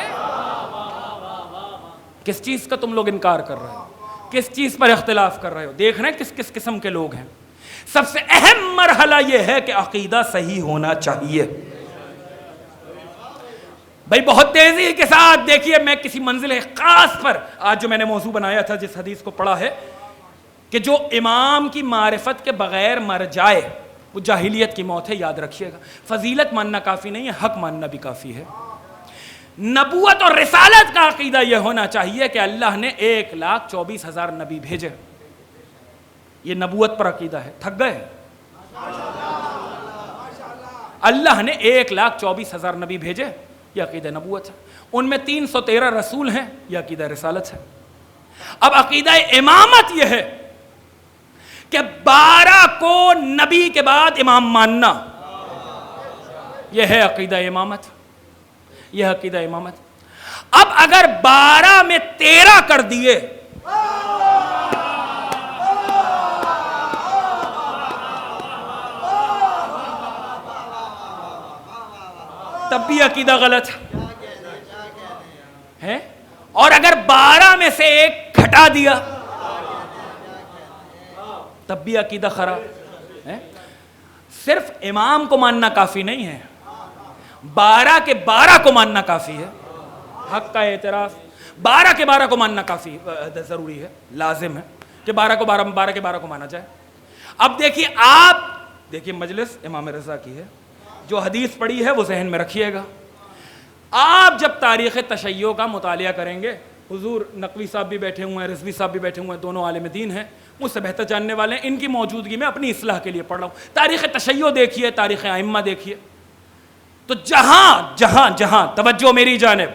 کس چیز کا تم لوگ انکار کر رہے ہو, کس چیز پر اختلاف کر رہے ہو؟ دیکھ رہے ہیں کس کس قسم کے لوگ ہیں. سب سے اہم مرحلہ یہ ہے کہ عقیدہ صحیح ہونا چاہیے. بھائی بہت تیزی کے ساتھ دیکھیے, میں کسی منزل خاص پر آج جو میں نے موضوع بنایا تھا, جس حدیث کو پڑھا ہے کہ جو امام کی معرفت کے بغیر مر جائے وہ جاہلیت کی موت ہے. یاد رکھیے گا, فضیلت ماننا کافی نہیں ہے, حق ماننا بھی کافی ہے. نبوت اور رسالت کا عقیدہ یہ ہونا چاہیے کہ اللہ نے 1,24,000 نبی بھیجے. یہ نبوت پر عقیدہ ہے. تھک گئے؟ اللہ نے 1,24,000 نبی بھیجے, یہ عقیدہ نبوت ہے. ان میں 313 رسول ہیں, یہ عقیدہ رسالت ہے. اب عقیدہ امامت یہ ہے کہ 12 کو نبی کے بعد امام ماننا, یہ ہے عقیدہ امامت, یہ عقیدہ امامت. اب اگر 12 میں 13 کر دیے تب بھی عقیدہ غلط ہے, اور اگر 12 میں سے 1 گھٹا دیا تب بھی عقیدہ خراب ہے. صرف امام کو ماننا کافی نہیں ہے, 12 کے 12 کو ماننا کافی ہے. حق کا اعتراف 12 کے 12 کو ماننا کافی ضروری ہے, لازم ہے کہ 12 کے 12 کو مانا جائے. اب دیکھیے, آپ دیکھیے مجلس امام رضا کی ہے, جو حدیث پڑھی ہے وہ ذہن میں رکھیے گا. آپ جب تاریخ تشیع کا مطالعہ کریں گے, حضور نقوی صاحب بھی بیٹھے ہوئے ہیں, رضوی صاحب بھی بیٹھے ہوئے ہیں, دونوں عالم دین ہیں, مجھ سے بہتر جاننے والے ہیں, ان کی موجودگی میں اپنی اصلاح کے لیے پڑھ رہا ہوں. تاریخ تشیع دیکھیے, تاریخ ائمہ دیکھیے, تو جہاں توجہ میری جانب,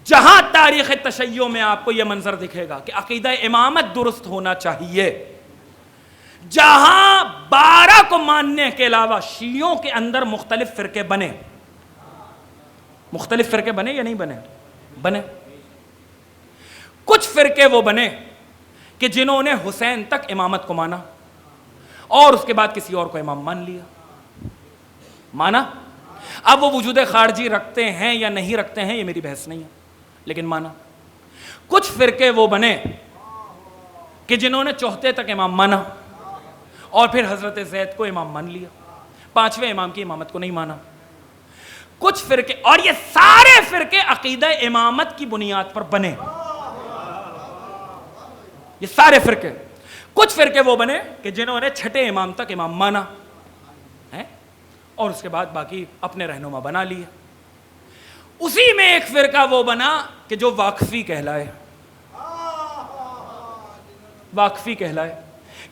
جہاں تاریخ تشیع میں آپ کو یہ منظر دکھے گا کہ عقیدہ امامت درست ہونا چاہیے, جہاں 12 کو ماننے کے علاوہ شیعوں کے اندر مختلف فرقے بنے, مختلف فرقے بنے یا نہیں بنے؟ بنے. کچھ فرقے وہ بنے کہ جنہوں نے حسین تک امامت کو مانا اور اس کے بعد کسی اور کو امام مان لیا, مانا. اب وہ وجود خارجی رکھتے ہیں یا نہیں رکھتے ہیں یہ میری بحث نہیں ہے, لیکن مانا. کچھ فرقے وہ بنے کہ جنہوں نے چوتھے تک امام مانا اور پھر حضرت زید کو امام مان لیا, 5ویں امام کی امامت کو نہیں مانا. کچھ فرقے, اور یہ سارے فرقے عقیدہ امامت کی بنیاد پر بنے, یہ سارے فرقے. کچھ فرقے وہ بنے کہ جنہوں نے 6 امام تک امام مانا اور اس کے بعد باقی اپنے رہنما بنا لیے. اسی میں ایک فرقہ وہ بنا کہ جو واقفی کہلائے, واقفی کہلائے,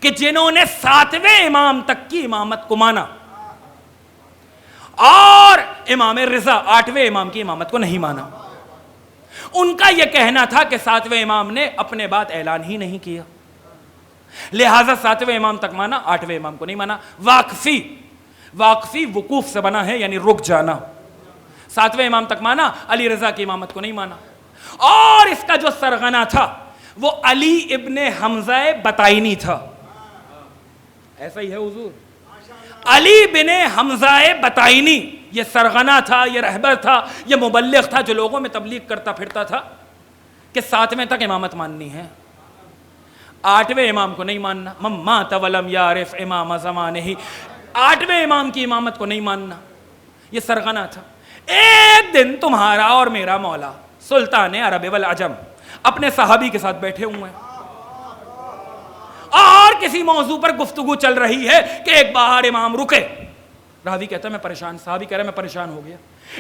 کہ جنہوں نے 7ویں امام تک کی امامت کو مانا اور امام رضا 8ویں امام کی امامت کو نہیں مانا. ان کا یہ کہنا تھا کہ 7ویں امام نے اپنے بعد اعلان ہی نہیں کیا, لہذا 7ویں امام تک مانا, 8ویں امام کو نہیں مانا. واقفی وقوف سے بنا ہے, یعنی رک جانا. 7ویں امام تک مانا, علی رضا کی امامت کو نہیں مانا. اور اس کا جو سرغنہ تھا وہ علی ابن حمزہ بطائنی تھا. ایسا ہی ہے حضور, علی بن حمزہ بطائنی یہ سرغنہ تھا, یہ رہبر تھا, یہ مبلغ تھا جو لوگوں میں تبلیغ کرتا پھرتا تھا کہ 7ویں تک امامت ماننی ہے, 8ویں امام کو نہیں ماننا. من مات ولم یعرف امام زمانہ, 8ویں امام کی امامت کو نہیں ماننا, یہ سرغنہ تھا. ایک دن تمہارا اور میرا مولا سلطان عرب والعجم اپنے صحابی کے ساتھ بیٹھے ہوئے ہیں اور کسی موضوع پر گفتگو چل رہی ہے کہ ایک بار امام رکے. راوی کہتا ہے میں پریشان, صحابی کہہ رہا ہے میں پریشان ہو گیا.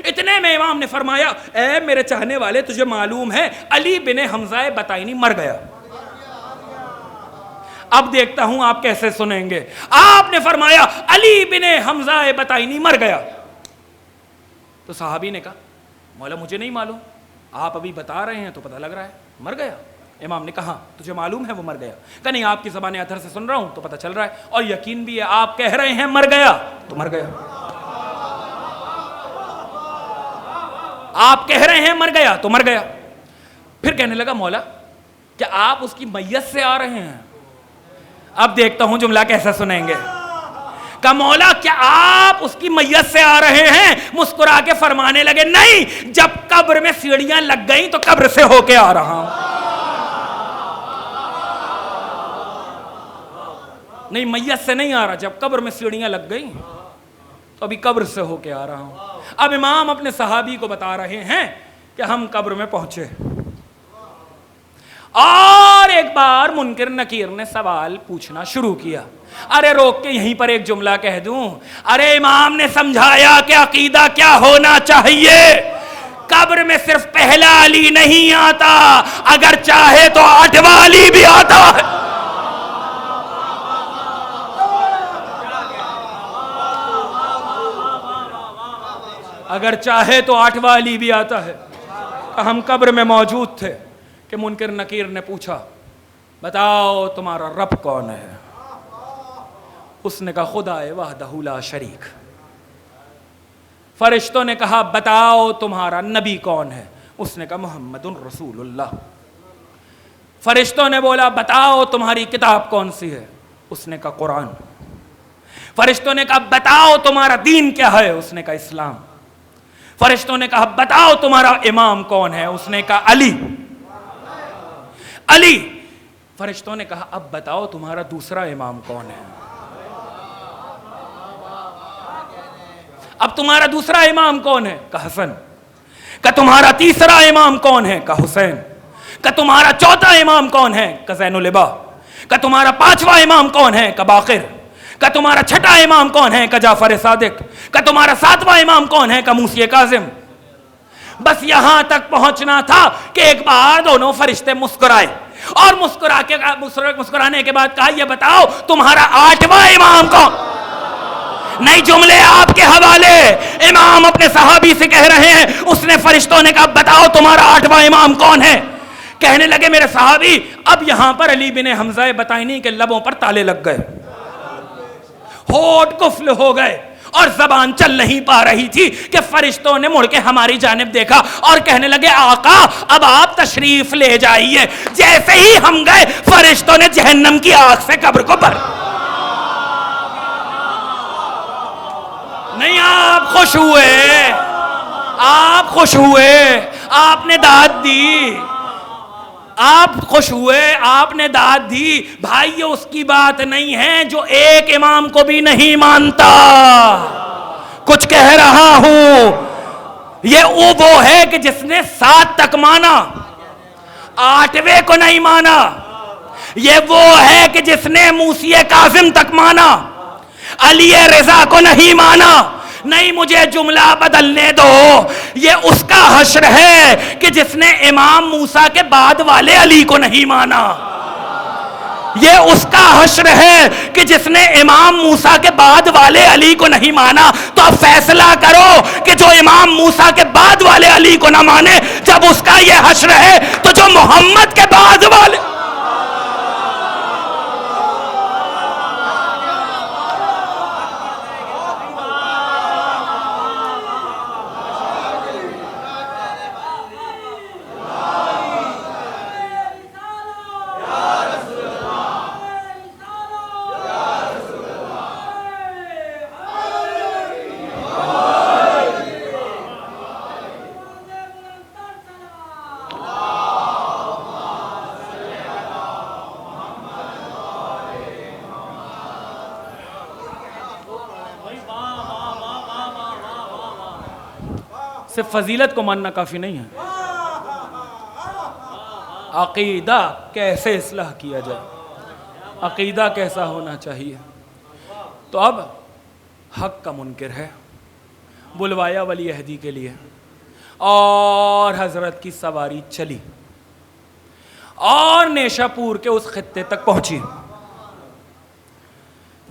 اتنے میں امام نے فرمایا اے میرے چاہنے والے, تجھے معلوم ہے علی بن حمزہ بطائنی مر گیا. اب دیکھتا ہوں آپ کیسے سنیں گے. آپ نے فرمایا علی بن حمزہ بطائنی مر گیا. تو صحابی نے کہا مولا مجھے نہیں معلوم, آپ ابھی بتا رہے ہیں تو پتہ لگ رہا ہے مر گیا. امام نے کہا تجھے معلوم ہے وہ مر گیا؟ کہ نہیں, آپ کی زبان ادھر سے سن رہا ہوں تو پتہ چل رہا ہے, اور یقین بھی ہے آپ کہہ رہے ہیں مر گیا تو مر گیا. آپ کہہ رہے ہیں مر گیا تو مر گیا. پھر کہنے لگا مولا کیا آپ اس کی میت سے آ رہے ہیں؟ اب دیکھتا ہوں جملہ کیسا سنیں گے. کہ مولا کیا آپ اس کی میت سے آ رہے ہیں؟ مسکرا کے فرمانے لگے نہیں, جب قبر میں سیڑھیاں لگ گئیں تو قبر سے ہو کے آ رہا ہوں. نہیں, میت سے نہیں آ رہا, جب قبر میں سیڑھیاں لگ گئیں تو ابھی قبر سے ہو کے آ رہا ہوں. اب امام اپنے صحابی کو بتا رہے ہیں کہ ہم قبر میں پہنچے, اور ایک بار منکر نکیر نے سوال پوچھنا شروع کیا. ارے روک کے یہیں پر ایک جملہ کہہ دوں, ارے امام نے سمجھایا کہ عقیدہ کیا ہونا چاہیے. قبر میں صرف پہلا علی نہیں آتا, اگر چاہے تو 8واں علی بھی آتا ہے. اگر چاہے تو 8واں علی بھی آتا ہے. ہم قبر میں موجود تھے کہ منکر نکیر نے پوچھا بتاؤ تمہارا رب کون ہے؟ اس نے کہا خدائے وحدہ لا شریک. فرشتوں نے کہا بتاؤ تمہارا نبی کون ہے؟ اس نے کہا محمد رسول اللہ. فرشتوں نے بولا بتاؤ تمہاری کتاب کون سی ہے؟ اس نے کہا قرآن. فرشتوں نے کہا بتاؤ تمہارا دین کیا ہے؟ اس نے کہا اسلام. فرشتوں نے کہا بتاؤ تمہارا امام کون ہے؟ اس نے کہا علی. علی. فرشتوں نے کہا اب بتاؤ تمہارا دوسرا امام کون ہے؟ اب تمہارا دوسرا امام کون ہے؟ کہا حسن. کہ تمہارا تیسرا امام کون ہے؟ کہا حسین. کہ تمہارا چوتھا امام کون ہے؟ کہ زین العبا. کہ تمہارا پانچواں امام کون ہے؟ کہ باقر. کہ تمہارا چھٹا امام کون ہے؟ کہ جعفر صادق. کہ تمہارا ساتواں امام کون ہے؟ کہ موسی کاظم. بس یہاں تک پہنچنا تھا کہ ایک بار دونوں فرشتے مسکرائے, اور مسکرانے کے بعد کہا یہ بتاؤ تمہارا 8واں امام کون؟ نہیں, جملے آپ کے حوالے. امام اپنے صحابی سے کہہ رہے ہیں, اس نے فرشتوں نے کہا بتاؤ تمہارا 8واں امام کون ہے؟ کہنے لگے میرے صحابی اب یہاں پر علی بن حمزہ بطائنی کے لبوں پر تالے لگ گئے, ہونٹ قفل ہو گئے, اور زبان چل نہیں پا رہی تھی کہ فرشتوں نے مڑ کے ہماری جانب دیکھا اور کہنے لگے آقا اب آپ تشریف لے جائیے. جیسے ہی ہم گئے فرشتوں نے جہنم کی آگ سے قبر کو بھر. نہیں, آپ خوش ہوئے, آپ خوش ہوئے, آپ نے داد دی, آپ خوش ہوئے, آپ نے داد دی. بھائی یہ اس کی بات نہیں ہے جو ایک امام کو بھی نہیں مانتا. کچھ کہہ رہا ہوں, یہ وہ ہے کہ جس نے 7 تک مانا, 8ویں کو نہیں مانا. یہ وہ ہے کہ جس نے موسی کاظم تک مانا, علی رضا کو نہیں مانا. نہیں, مجھے جملہ بدلنے دو. یہ اس کا حشر ہے کہ جس نے امام موسیٰ کے بعد والے علی کو نہیں مانا. یہ اس کا حشر ہے کہ جس نے امام موسیٰ کے بعد والے علی کو نہیں مانا. تو اب فیصلہ کرو کہ جو امام موسیٰ کے بعد والے علی کو نہ مانے, جب اس کا یہ حشر ہے تو جو محمد کے بعد والے. صرف فضیلت کو ماننا کافی نہیں ہے, عقیدہ کیسے اصلاح کیا جائے, عقیدہ کیسا ہونا چاہیے. تو اب حق کا منکر ہے, بلوایا ولی عہدی کے لیے, اور حضرت کی سواری چلی اور نیشا پور کے اس خطے تک پہنچی.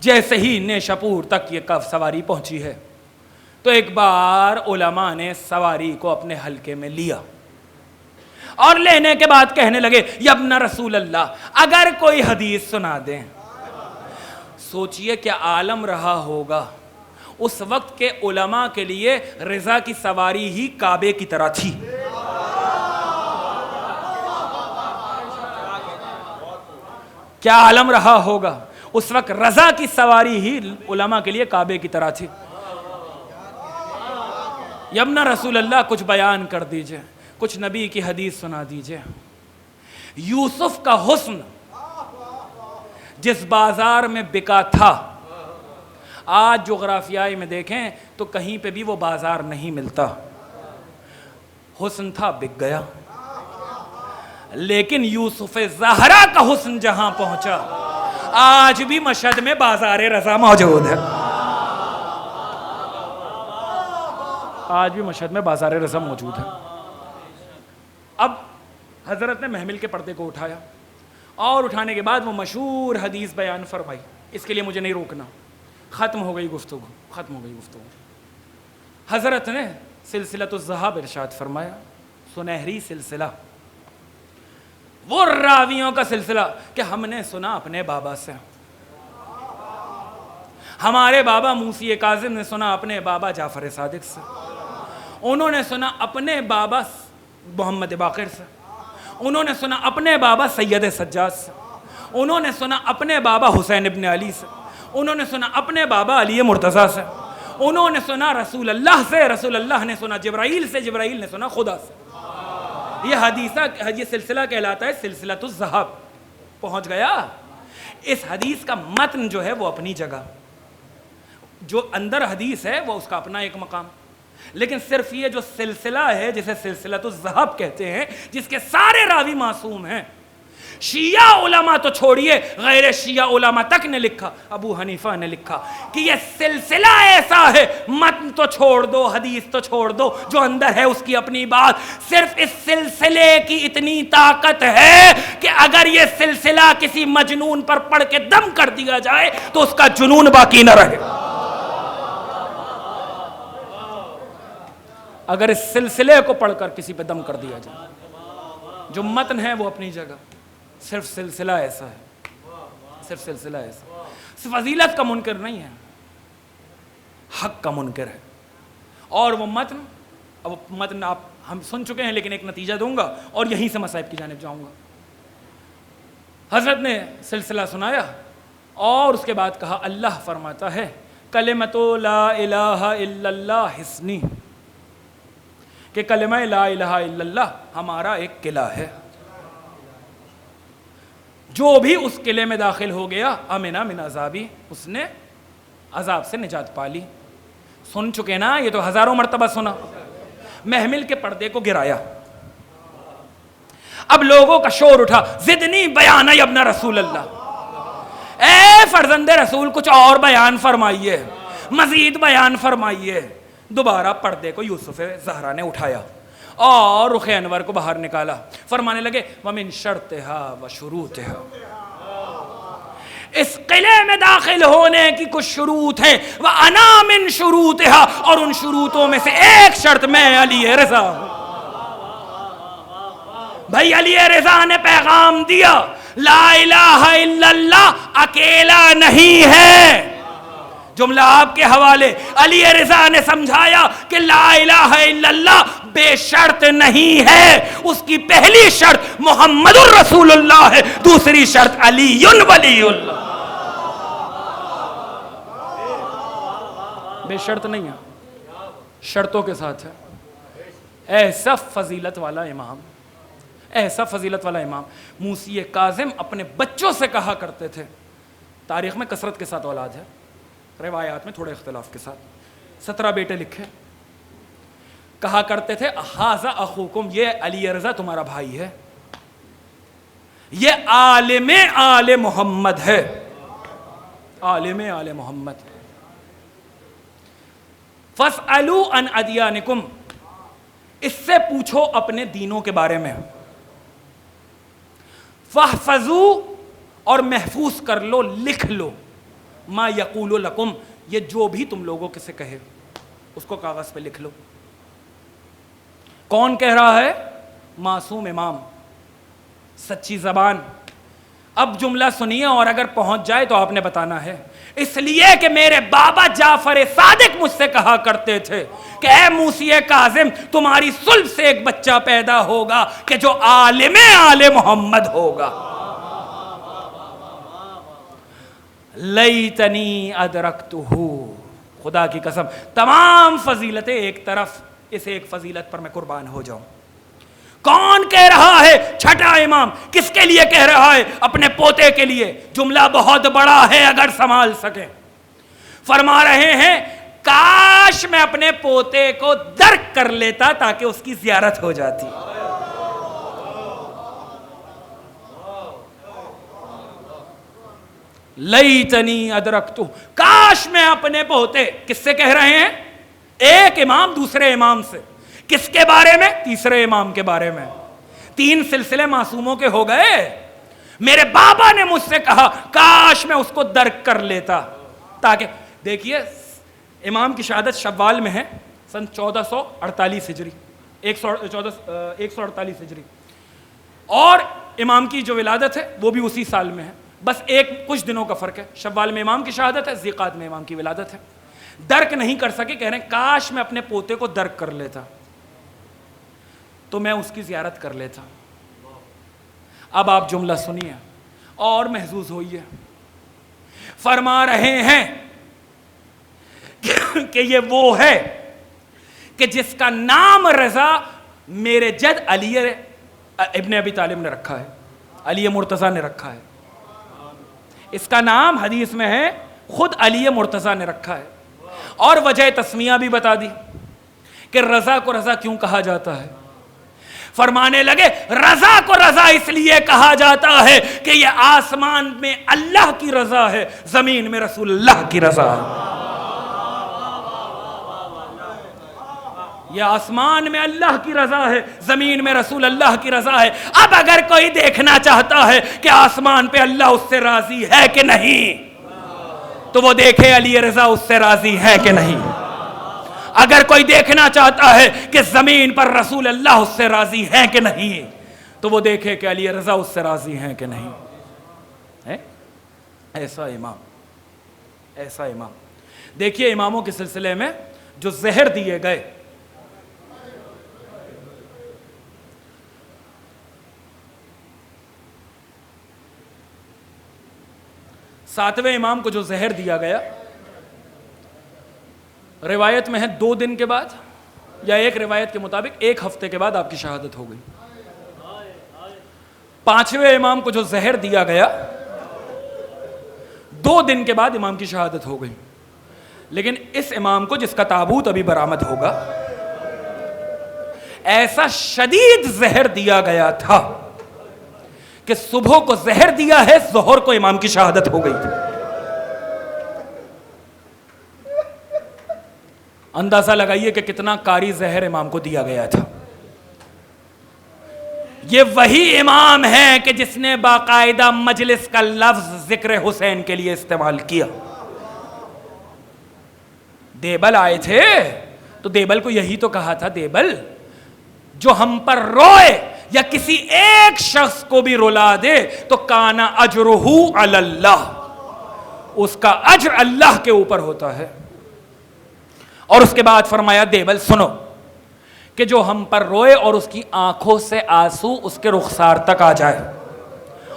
جیسے ہی نیشاپور تک یہ سواری پہنچی ہے تو ایک بار علماء نے سواری کو اپنے حلقے میں لیا اور لینے کے بعد کہنے لگے یا ابن رسول اللہ اگر کوئی حدیث سنا دیں. سوچئے کیا عالم رہا ہوگا. اس وقت کے علماء کے لیے رضا کی سواری ہی کعبے کی طرح تھی. کیا عالم رہا ہوگا. اس وقت رضا کی سواری ہی علماء کے لیے کعبے کی طرح تھی. یا ابن رسول اللہ کچھ بیان کر دیجئے, کچھ نبی کی حدیث سنا دیجئے. یوسف کا حسن جس بازار میں بکا تھا, آج جغرافیائی میں دیکھیں تو کہیں پہ بھی وہ بازار نہیں ملتا. حسن تھا, بک گیا. لیکن یوسف زہرا کا حسن جہاں پہنچا, آج بھی مشہد میں بازار رضا موجود ہے. آج بھی مشہد میں بازار رضا موجود ہے. اب حضرت نے محمل کے پردے کو اٹھایا اور اٹھانے کے بعد وہ مشہور حدیث بیان فرمائی. اس کے لیے مجھے نہیں روکنا, ختم ہو گئی گفتگو. حضرت نے سلسلۃ الذہب ارشاد فرمایا, سنہری سلسلہ, وہ راویوں کا سلسلہ کہ ہم نے سنا اپنے بابا سے. ہمارے بابا موسی کاظم نے سنا اپنے بابا جعفر صادق سے, انہوں نے سنا اپنے بابا محمد باقر سے, انہوں نے سنا اپنے بابا سید سجاد سے, انہوں نے سنا اپنے بابا حسین ابن علی سے, انہوں نے سنا اپنے بابا علی مرتضیٰ سے, انہوں نے سنا رسول اللہ سے, رسول اللہ نے سنا جبرائیل سے, جبرائیل نے سنا خدا سے. یہ سلسلہ کہلاتا ہے سلسلۃ الذہب. پہنچ گیا. اس حدیث کا متن جو ہے وہ اپنی جگہ, جو اندر حدیث ہے وہ اس کا اپنا ایک مقام, لیکن صرف یہ جو سلسلہ ہے جسے سلسلۃ الذہب کہتے ہیں, جس کے سارے راوی معصوم ہیں. شیعہ علماء تو چھوڑیے, غیر شیعہ علماء تک نے لکھا, ابو حنیفہ نے لکھا کہ یہ سلسلہ ایسا ہے, متن تو چھوڑ دو, حدیث تو چھوڑ دو, جو اندر ہے اس کی اپنی بات. صرف اس سلسلے کی اتنی طاقت ہے کہ اگر یہ سلسلہ کسی مجنون پر پڑھ کے دم کر دیا جائے تو اس کا جنون باقی نہ رہے. اگر اس سلسلے کو پڑھ کر کسی پہ دم کر دیا جائے, جو متن ہے وہ اپنی جگہ, صرف سلسلہ ایسا ہے, صرف سلسلہ ایسا. فضیلت کا منکر نہیں ہے, حق کا منکر ہے. اور وہ متن آپ ہم سن چکے ہیں, لیکن ایک نتیجہ دوں گا اور یہیں سے مصائب کی جانب جاؤں گا. حضرت نے سلسلہ سنایا اور اس کے بعد کہا, اللہ فرماتا ہے کلمۃ لا الہ الا اللہ حصنی, کہ کلمہ لا الہ الا اللہ ہمارا ایک قلعہ ہے. جو بھی اس قلعے میں داخل ہو گیا امنا من عذابی, اس نے عذاب سے نجات پا لی. سن چکے نا, یہ تو ہزاروں مرتبہ سنا. محمل کے پردے کو گرایا. اب لوگوں کا شور اٹھا, زدنی بیان یا ابن رسول اللہ, اے فرزند رسول کچھ اور بیان فرمائیے, مزید بیان فرمائیے. دوبارہ پردے کو یوسف زہرا نے اٹھایا اور رخ انور کو باہر نکالا. فرمانے لگے وَمِن شَرْطِهَا وَشُرُوطِهَا, اس قلعے میں داخل ہونے کی کچھ شروط ہیں. وَأَنَا مِن شُرُوطِهَا, اور ان شروطوں میں سے ایک شرط میں علی رضا ہوں. بھائی علی رضا نے پیغام دیا, لا الہ الا اللہ اکیلا نہیں ہے. جملہ آپ کے حوالے. علی رضا نے سمجھایا کہ لا الہ الا اللہ بے شرط نہیں ہے, اس کی پہلی شرط محمد الرسول اللہ ہے, دوسری شرط علی ولی اللہ. بے شرط نہیں ہے, شرطوں کے ساتھ ہے. ایسا فضیلت والا امام, ایسا فضیلت والا امام. موسی کاظم اپنے بچوں سے کہا کرتے تھے, تاریخ میں کثرت کے ساتھ اولاد ہے, روایات میں تھوڑے اختلاف کے ساتھ, 17 بیٹے لکھے. کہا کرتے تھے ھذا اخوکم, یہ علی رضا تمہارا بھائی ہے, یہ عالم آل محمد ہے, عالم آل محمد. فاسألوا عن ادیانکم, اس سے پوچھو اپنے دینوں کے بارے میں. فاحفظوا, اور محفوظ کر لو, لکھ لو. ما یقول لکم، یہ جو بھی تم لوگوں کے سے کہے اس کو کاغذ پہ لکھ لو. کون کہہ رہا ہے؟ معصوم امام، سچی زبان. اب جملہ سنیے اور اگر پہنچ جائے تو آپ نے بتانا ہے. اس لیے کہ میرے بابا جعفر صادق مجھ سے کہا کرتے تھے کہ اے موسی کاظم، تمہاری صلب سے ایک بچہ پیدا ہوگا کہ جو عالم آل محمد ہوگا. لیتنی ادرکتہ، خدا کی قسم تمام فضیلتیں ایک طرف، اس ایک فضیلت پر میں قربان ہو جاؤں. کون کہہ رہا ہے؟ چھٹا امام. کس کے لیے کہہ رہا ہے؟ اپنے پوتے کے لیے. جملہ بہت بڑا ہے اگر سنبھال سکیں. فرما رہے ہیں کاش میں اپنے پوتے کو درک کر لیتا تاکہ اس کی زیارت ہو جاتی. لیتنی ادرکتہ، کاش میں اپنے پوتے. کس سے کہہ رہے ہیں؟ ایک امام دوسرے امام سے. کس کے بارے میں؟ تیسرے امام کے بارے میں. 3 سلسلے معصوموں کے ہو گئے. میرے بابا نے مجھ سے کہا کاش میں اس کو درک کر لیتا تاکہ. دیکھیے امام کی شہادت شوال میں ہے سن 1448 ہجری، 148 ہجری، اور امام کی جو ولادت ہے وہ بھی اسی سال میں ہے. بس کچھ دنوں کا فرق ہے. شوال میں امام کی شہادت ہے، ذیقعد میں امام کی ولادت ہے. درک نہیں کر سکے، کہہ رہے ہیں کاش میں اپنے پوتے کو درک کر لیتا تو میں اس کی زیارت کر لیتا. اب آپ جملہ سنیے اور محظوظ ہوئیے. فرما رہے ہیں کہ یہ وہ ہے کہ جس کا نام رضا میرے جد علی ابن ابی طالب نے رکھا ہے، علی مرتضیٰ نے رکھا ہے. اس کا نام حدیث میں ہے خود علی مرتضیٰ نے رکھا ہے. اور وجہ تسمیہ بھی بتا دی کہ رضا کو رضا کیوں کہا جاتا ہے. فرمانے لگے رضا کو رضا اس لیے کہا جاتا ہے کہ یہ آسمان میں اللہ کی رضا ہے، زمین میں رسول اللہ کی رضا ہے. یہ آسمان میں اللہ کی رضا ہے، زمین میں رسول اللہ کی رضا ہے. اب اگر کوئی دیکھنا چاہتا ہے کہ آسمان پہ اللہ اس سے راضی ہے کہ نہیں تو وہ دیکھے علی رضا اس سے راضی ہے کہ نہیں. اگر کوئی دیکھنا چاہتا ہے کہ زمین پر رسول اللہ اس سے راضی ہے کہ نہیں تو وہ دیکھے کہ علی رضا اس سے راضی ہے کہ نہیں. ایسا امام، ایسا امام. دیکھیے اماموں کے سلسلے میں جو زہر دیے گئے، ساتویں امام کو جو زہر دیا گیا، روایت میں ہے 2 دن کے بعد، یا ایک روایت کے مطابق 1 ہفتے کے بعد آپ کی شہادت ہو گئی. 5ویں امام کو جو زہر دیا گیا 2 دن کے بعد امام کی شہادت ہو گئی. لیکن اس امام کو جس کا تابوت ابھی برآمد ہوگا، ایسا شدید زہر دیا گیا تھا کہ صبح کو زہر دیا ہے، ظہر کو امام کی شہادت ہو گئی تھی. اندازہ لگائیے کہ کتنا کاری زہر امام کو دیا گیا تھا. یہ وہی امام ہے کہ جس نے باقاعدہ مجلس کا لفظ ذکر حسین کے لیے استعمال کیا. دیبل آئے تھے تو دیبل کو یہی تو کہا تھا، دیبل جو ہم پر روئے یا کسی ایک شخص کو بھی رلا دے تو کانا اجرہ علی اللہ، اس کا اجر اللہ کے اوپر ہوتا ہے. اور اس کے بعد فرمایا دیبل سنو کہ جو ہم پر روئے اور اس کی آنکھوں سے آنسو اس کے رخسار تک آ جائے.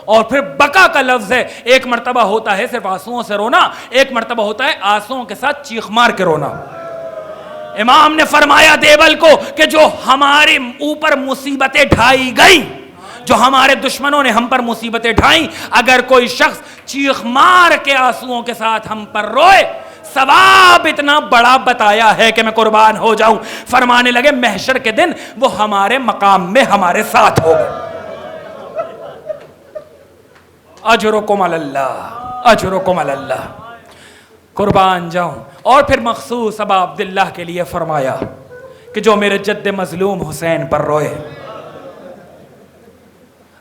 اور پھر بکا کا لفظ ہے، ایک مرتبہ ہوتا ہے صرف آنسوؤں سے رونا، ایک مرتبہ ہوتا ہے آنسوؤں کے ساتھ چیخ مار کے رونا. امام نے فرمایا دیبل کو کہ جو ہمارے اوپر مصیبتیں ڈھائی گئیں، جو ہمارے دشمنوں نے ہم پر مصیبتیں ڈھائیں، اگر کوئی شخص چیخ مار کے آنسوؤں کے ساتھ ہم پر روئے، ثواب اتنا بڑا بتایا ہے کہ میں قربان ہو جاؤں. فرمانے لگے محشر کے دن وہ ہمارے مقام میں ہمارے ساتھ ہوگا. اجرکم علی اللہ، اجرکم علی اللہ. قربان جاؤں. اور پھر مخصوص ابا عبداللہ کے لیے فرمایا کہ جو میرے جد مظلوم حسین پر روئے.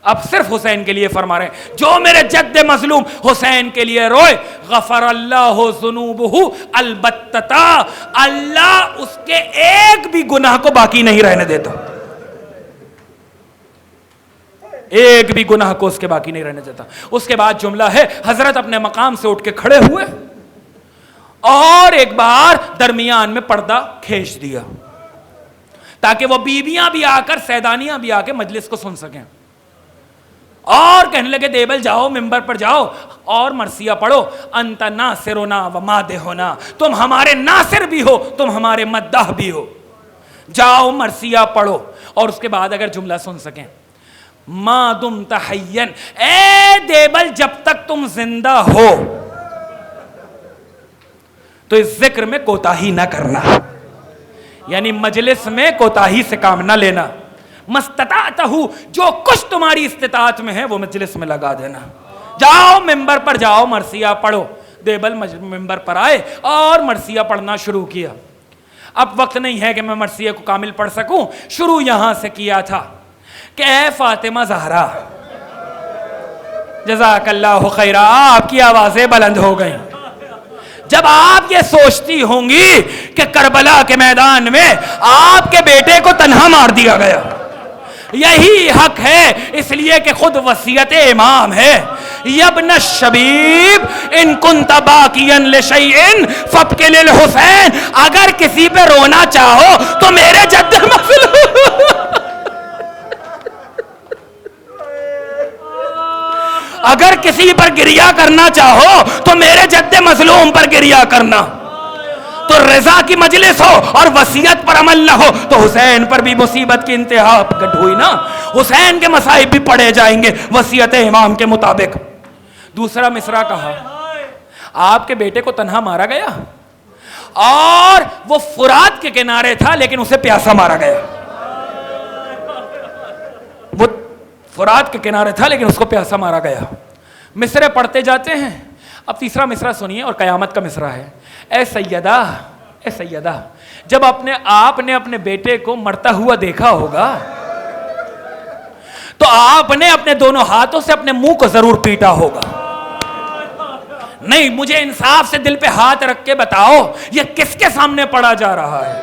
اب صرف حسین کے لیے فرما رہے ہیں، جو میرے جد مظلوم حسین کے لیے روئے غفر اللہ ذنوبہ البتہ، اللہ اس کے ایک بھی گناہ کو باقی نہیں رہنے دیتا، ایک بھی گناہ کو اس کے باقی نہیں رہنے دیتا۔ اس کے بعد جملہ ہے، حضرت اپنے مقام سے اٹھ کے کھڑے ہوئے اور ایک بار درمیان میں پردہ کھینچ دیا تاکہ وہ بیویاں بھی آ کر، سیدانیاں بھی آ کے مجلس کو سن سکیں، اور کہنے لگے دیبل جاؤ ممبر پر جاؤ اور مرثیہ پڑھو، انت ناصرنا و مادحنا، تم ہمارے ناصر بھی ہو، تم ہمارے مداح بھی ہو، جاؤ مرثیہ پڑھو۔ اور اس کے بعد اگر جملہ سن سکیں، ما دمت حیا، اے دیبل جب تک تم زندہ ہو تو اس ذکر میں کوتاہی نہ کرنا، یعنی مجلس میں کوتاہی سے کام نہ لینا، مستطاعتہ، جو کچھ تمہاری استطاعت میں ہے وہ مجلس میں لگا دینا، جاؤ ممبر پر جاؤ مرثیہ پڑھو۔ دیبل ممبر پر آئے اور مرثیہ پڑھنا شروع کیا۔ اب وقت نہیں ہے کہ میں مرثیہ کو کامل پڑھ سکوں، شروع یہاں سے کیا تھا کہ اے فاطمہ زہرا، جزاک اللہ خیرہ، آپ کی آوازیں بلند ہو گئیں۔ جب آپ یہ سوچتی ہوں گی کہ کربلا کے میدان میں آپ کے بیٹے کو تنہا مار دیا گیا، یہی حق ہے، اس لیے کہ خود وصیت امام ہے، یبن الشبیب ان کنت باقیا لشیء فابکی للحسین، اگر کسی پہ رونا چاہو تو میرے جد مظلوم، اگر کسی پر گریہ کرنا چاہو تو میرے جد مظلوم پر گریہ کرنا۔ تو رضا کی مجلس ہو اور وصیت پر عمل نہ ہو تو حسین پر بھی مصیبت کی انتہا گڈ ہوئی نا، حسین کے مصائب بھی پڑے جائیں گے وصیت امام کے مطابق۔ دوسرا مصرع کہا، آپ کے بیٹے کو تنہا مارا گیا اور وہ فرات کے کنارے تھا لیکن اسے پیاسا مارا گیا، وہ فرات کے کنارے تھا لیکن اس کو پیاسا مارا گیا۔ مصرع پڑھتے جاتے ہیں۔ اب تیسرا مصرع سنیے اور قیامت کا مصرع ہے، اے سیدہ، اے سیدہ، جب آپ نے اپنے بیٹے کو مرتا ہوا دیکھا ہوگا تو آپ نے اپنے دونوں ہاتھوں سے اپنے منہ کو ضرور پیٹا ہوگا۔ نہیں، مجھے انصاف سے دل پہ ہاتھ رکھ کے بتاؤ یہ کس کے سامنے پڑھا جا رہا ہے؟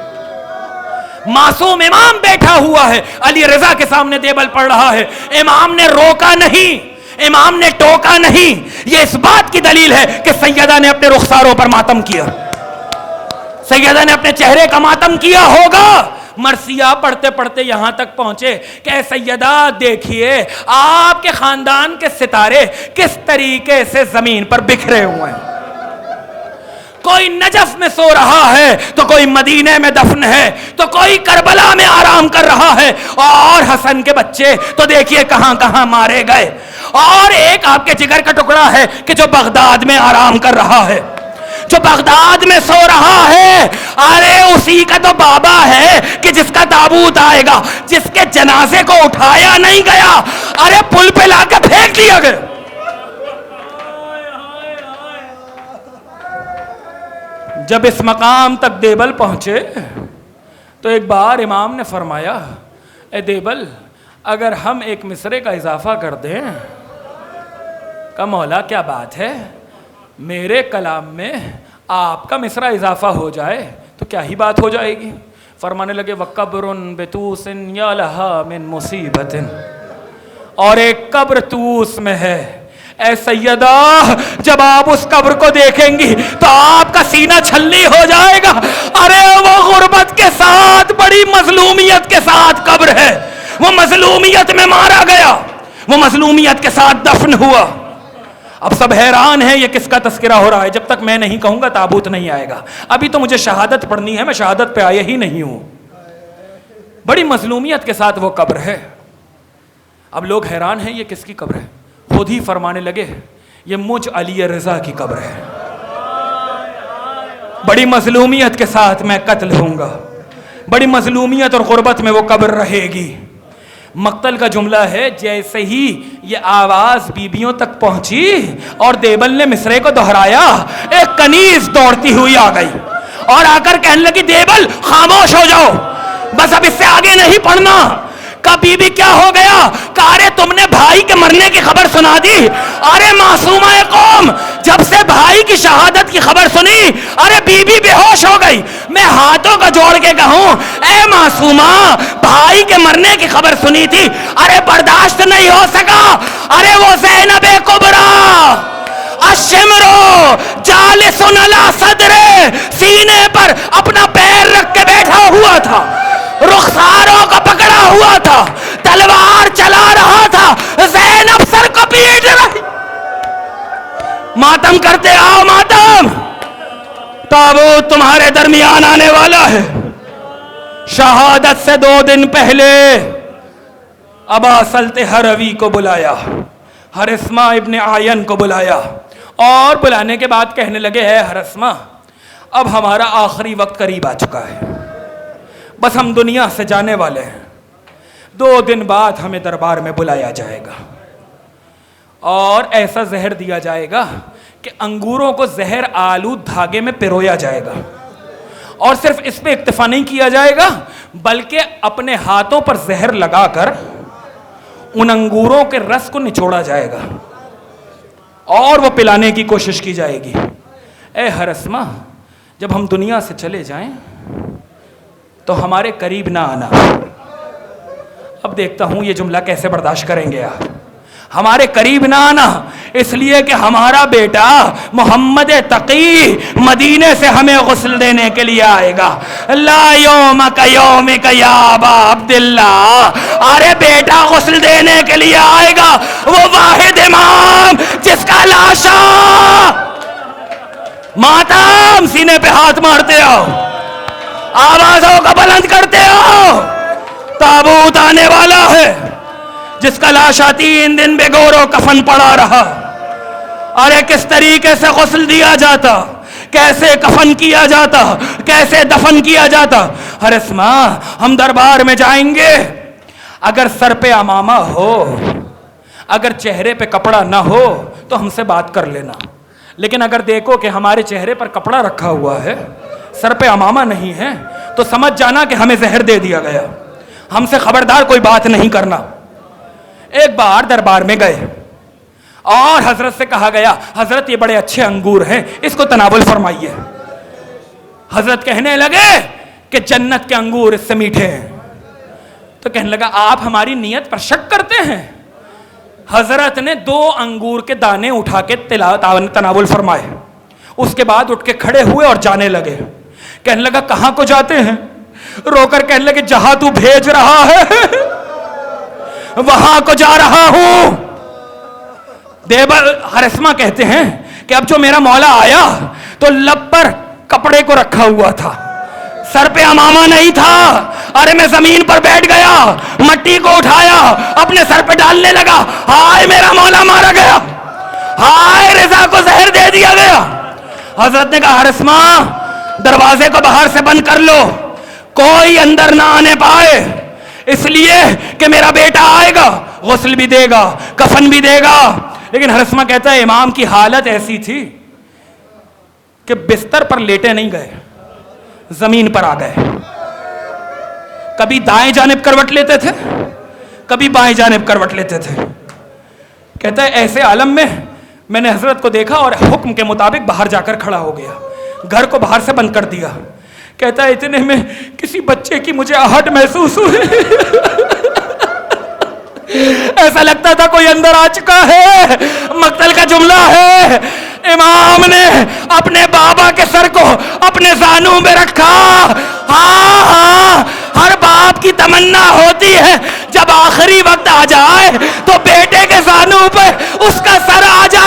معصوم امام بیٹھا ہوا ہے، علی رضا کے سامنے دیبل پڑھ رہا ہے، امام نے روکا نہیں، امام نے ٹوکا نہیں۔ یہ اس بات کی دلیل ہے کہ سیدہ نے اپنے رخساروں پر ماتم کیا، سیدہ نے اپنے چہرے کا ماتم کیا ہوگا۔ مرثیہ پڑھتے پڑھتے یہاں تک پہنچے کہ اے سیدہ دیکھیے آپ کے خاندان کے ستارے کس طریقے سے زمین پر بکھرے ہوئے ہیں، کوئی نجف میں سو رہا ہے تو کوئی مدینے میں دفن ہے تو کوئی کربلا میں آرام کر رہا ہے، اور حسن کے بچے تو دیکھیے کہاں کہاں مارے گئے، اور ایک آپ کے جگر کا ٹکڑا ہے کہ جو بغداد میں آرام کر رہا ہے، جو بغداد میں سو رہا ہے، ارے اسی کا تو بابا ہے کہ جس کا تابوت آئے گا، جس کے جنازے کو اٹھایا نہیں گیا، ارے پل پہ لا کے پھینک دیا گیا۔ جب اس مقام تک دیبل پہنچے تو ایک بار امام نے فرمایا، اے دیبل اگر ہم ایک مصرے کا اضافہ کر دیں، کہ مولا کیا بات ہے، میرے کلام میں آپ کا مصرع اضافہ ہو جائے تو کیا ہی بات ہو جائے گی۔ فرمانے لگے وَقَبْرٌ بِتُوسٍ يَا لَهَا مِن مُصِيبَةٍ، اور ایک قبر توس میں ہے، اے سیدہ جب آپ اس قبر کو دیکھیں گی تو آپ کا سینہ چھلنی ہو جائے گا، ارے وہ غربت کے ساتھ بڑی مظلومیت کے ساتھ قبر ہے، وہ مظلومیت میں مارا گیا، وہ مظلومیت کے ساتھ دفن ہوا۔ اب سب حیران ہیں یہ کس کا تذکرہ ہو رہا ہے، جب تک میں نہیں کہوں گا تابوت نہیں آئے گا، ابھی تو مجھے شہادت پڑھنی ہے، میں شہادت پہ آئے ہی نہیں ہوں۔ بڑی مظلومیت کے ساتھ وہ قبر ہے۔ اب لوگ حیران ہیں یہ کس کی قبر ہے، خود ہی فرمانے لگے یہ مجھ علی رضا کی قبر ہے، بڑی مظلومیت کے ساتھ میں قتل ہوں گا، بڑی مظلومیت اور غربت میں وہ قبر رہے گی۔ مقتل کا جملہ ہے جیسے ہی یہ آواز بیبیوں تک پہنچی اور دیبل نے مصرے کو دہرایا، ایک کنیز دوڑتی ہوئی آ گئی اور آ کر کہنے لگی دیبل خاموش ہو جاؤ، بس اب اس سے آگے نہیں پڑھنا، کہا بی بی کیا ہو گیا؟ کہا ارے تم نے بھائی کے مرنے کی خبر سنا دی؟ ارے معصومہ قوم، جب سے بھائی کی شہادت کی خبر سنی ارے بی بی بے ہوش ہو گئی۔ میں ہاتھوں کو جوڑ کے کہوں اے معصومہ، بھائی کے مرنے کی خبر سنی تھی، ارے برداشت نہیں ہو سکا۔ ارے وہ زینب کبریٰ الشمرو جالسن علی صدرے، سینے پر اپنا پیر رکھ کے بیٹھا ہوا تھا، رخساروں کو پکڑا ہوا تھا، تلوار چلا رہا تھا، زینب سر کو پیٹ رہی۔ ماتم کرتے آؤ ماتم، تابوت تمہارے درمیان آنے والا ہے۔ شہادت سے 2 دن پہلے ابا سلط ہروی کو بلایا، ہرثمہ ابن عین کو بلایا، اور بلانے کے بعد کہنے لگے اے ہرثمہ اب ہمارا آخری وقت قریب آ چکا ہے، بس ہم دنیا سے جانے والے ہیں، 2 دن بعد ہمیں دربار میں بلایا جائے گا اور ایسا زہر دیا جائے گا کہ انگوروں کو زہر آلود دھاگے میں پرویا جائے گا، اور صرف اس پہ اکتفا نہیں کیا جائے گا بلکہ اپنے ہاتھوں پر زہر لگا کر ان انگوروں کے رس کو نچوڑا جائے گا اور وہ پلانے کی کوشش کی جائے گی۔ اے ہرثمہ جب ہم دنیا سے چلے جائیں تو ہمارے قریب نہ آنا۔ اب دیکھتا ہوں یہ جملہ کیسے برداشت کریں گے آپ۔ ہمارے قریب نہ آنا اس لیے کہ ہمارا بیٹا محمد تقی مدینے سے ہمیں غسل دینے کے لیے آئے گا۔ لا یومک یومک یا ابا عبداللہ، ارے بیٹا غسل دینے کے لیے آئے گا، وہ واحد امام جس کا لاشا۔ ماتم سینے پہ ہاتھ مارتے ہو، آوازوں کو بلند کرتے ہو، تابوت آنے والا ہے جس کا لاشا 3 دن بغور و کفن پڑا رہا۔ ارے کس طریقے سے غسل دیا جاتا، کیسے کفن کیا جاتا، کیسے دفن کیا جاتا۔ ہرثمہ ہم دربار میں جائیں گے، اگر سر پہ عمامہ ہو، اگر چہرے پہ کپڑا نہ ہو تو ہم سے بات کر لینا، لیکن اگر دیکھو کہ ہمارے چہرے پر کپڑا رکھا ہوا ہے، سر پہ عمامہ نہیں ہے، تو سمجھ جانا کہ ہمیں زہر دے دیا گیا، ہم سے خبردار کوئی بات نہیں کرنا۔ ایک بار دربار میں گئے اور حضرت سے کہا گیا حضرت یہ بڑے اچھے انگور ہیں، اس کو تناول فرمائیے۔ حضرت کہنے لگے کہ جنت کے انگور اس سے میٹھے ہیں۔ تو کہنے لگا آپ ہماری نیت پر شک کرتے ہیں؟ حضرت نے 2 انگور کے دانے اٹھا کے تناول فرمائے، اس کے بعد اٹھ کے کھڑے ہوئے اور جانے لگے۔ کہنے لگا کہاں کو جاتے ہیں؟ رو کر کہنے لگے جہاں تو بھیج رہا ہے وہاں کو جا رہا ہوں۔ ہرثمہ کہتے ہیں کہ اب جو میرا مولا آیا تو لب پر کپڑے کو رکھا ہوا تھا، سر پہ عمامہ نہیں تھا۔ ارے میں زمین پر بیٹھ گیا، مٹی کو اٹھایا، اپنے سر پہ ڈالنے لگا، ہائے میرا مولا مارا گیا، ہائے رضا کو زہر دے دیا گیا۔ حضرت نے کہا ہرثمہ دروازے کو باہر سے بند کر لو، کوئی اندر نہ آنے پائے، اس لیے کہ میرا بیٹا آئے گا، غسل بھی دے گا، کفن بھی دے گا۔ لیکن ہرثمہ کہتا ہے امام کی حالت ایسی تھی کہ بستر پر لیٹے نہیں گئے، زمین پر آ گئے، کبھی دائیں جانب کروٹ لیتے تھے، کبھی بائیں جانب کروٹ لیتے تھے۔ کہتا ہے ایسے عالم میں نے حضرت کو دیکھا اور حکم کے مطابق باہر جا کر کھڑا ہو گیا، گھر کو باہر سے بند کر دیا۔ کہتا ہے اتنے میں کسی بچے کی مجھے آہٹ محسوس ہوئی، ایسا لگتا تھا کوئی اندر آ چکا ہے۔ مقتل کا جملہ ہے، امام نے اپنے بابا کے سر کو اپنے زانوں میں رکھا۔ ہاں ہر باپ کی تمنا ہوتی ہے جب آخری وقت آ جائے تو بیٹے کے زانوں پہ اس کا سر آ جائے۔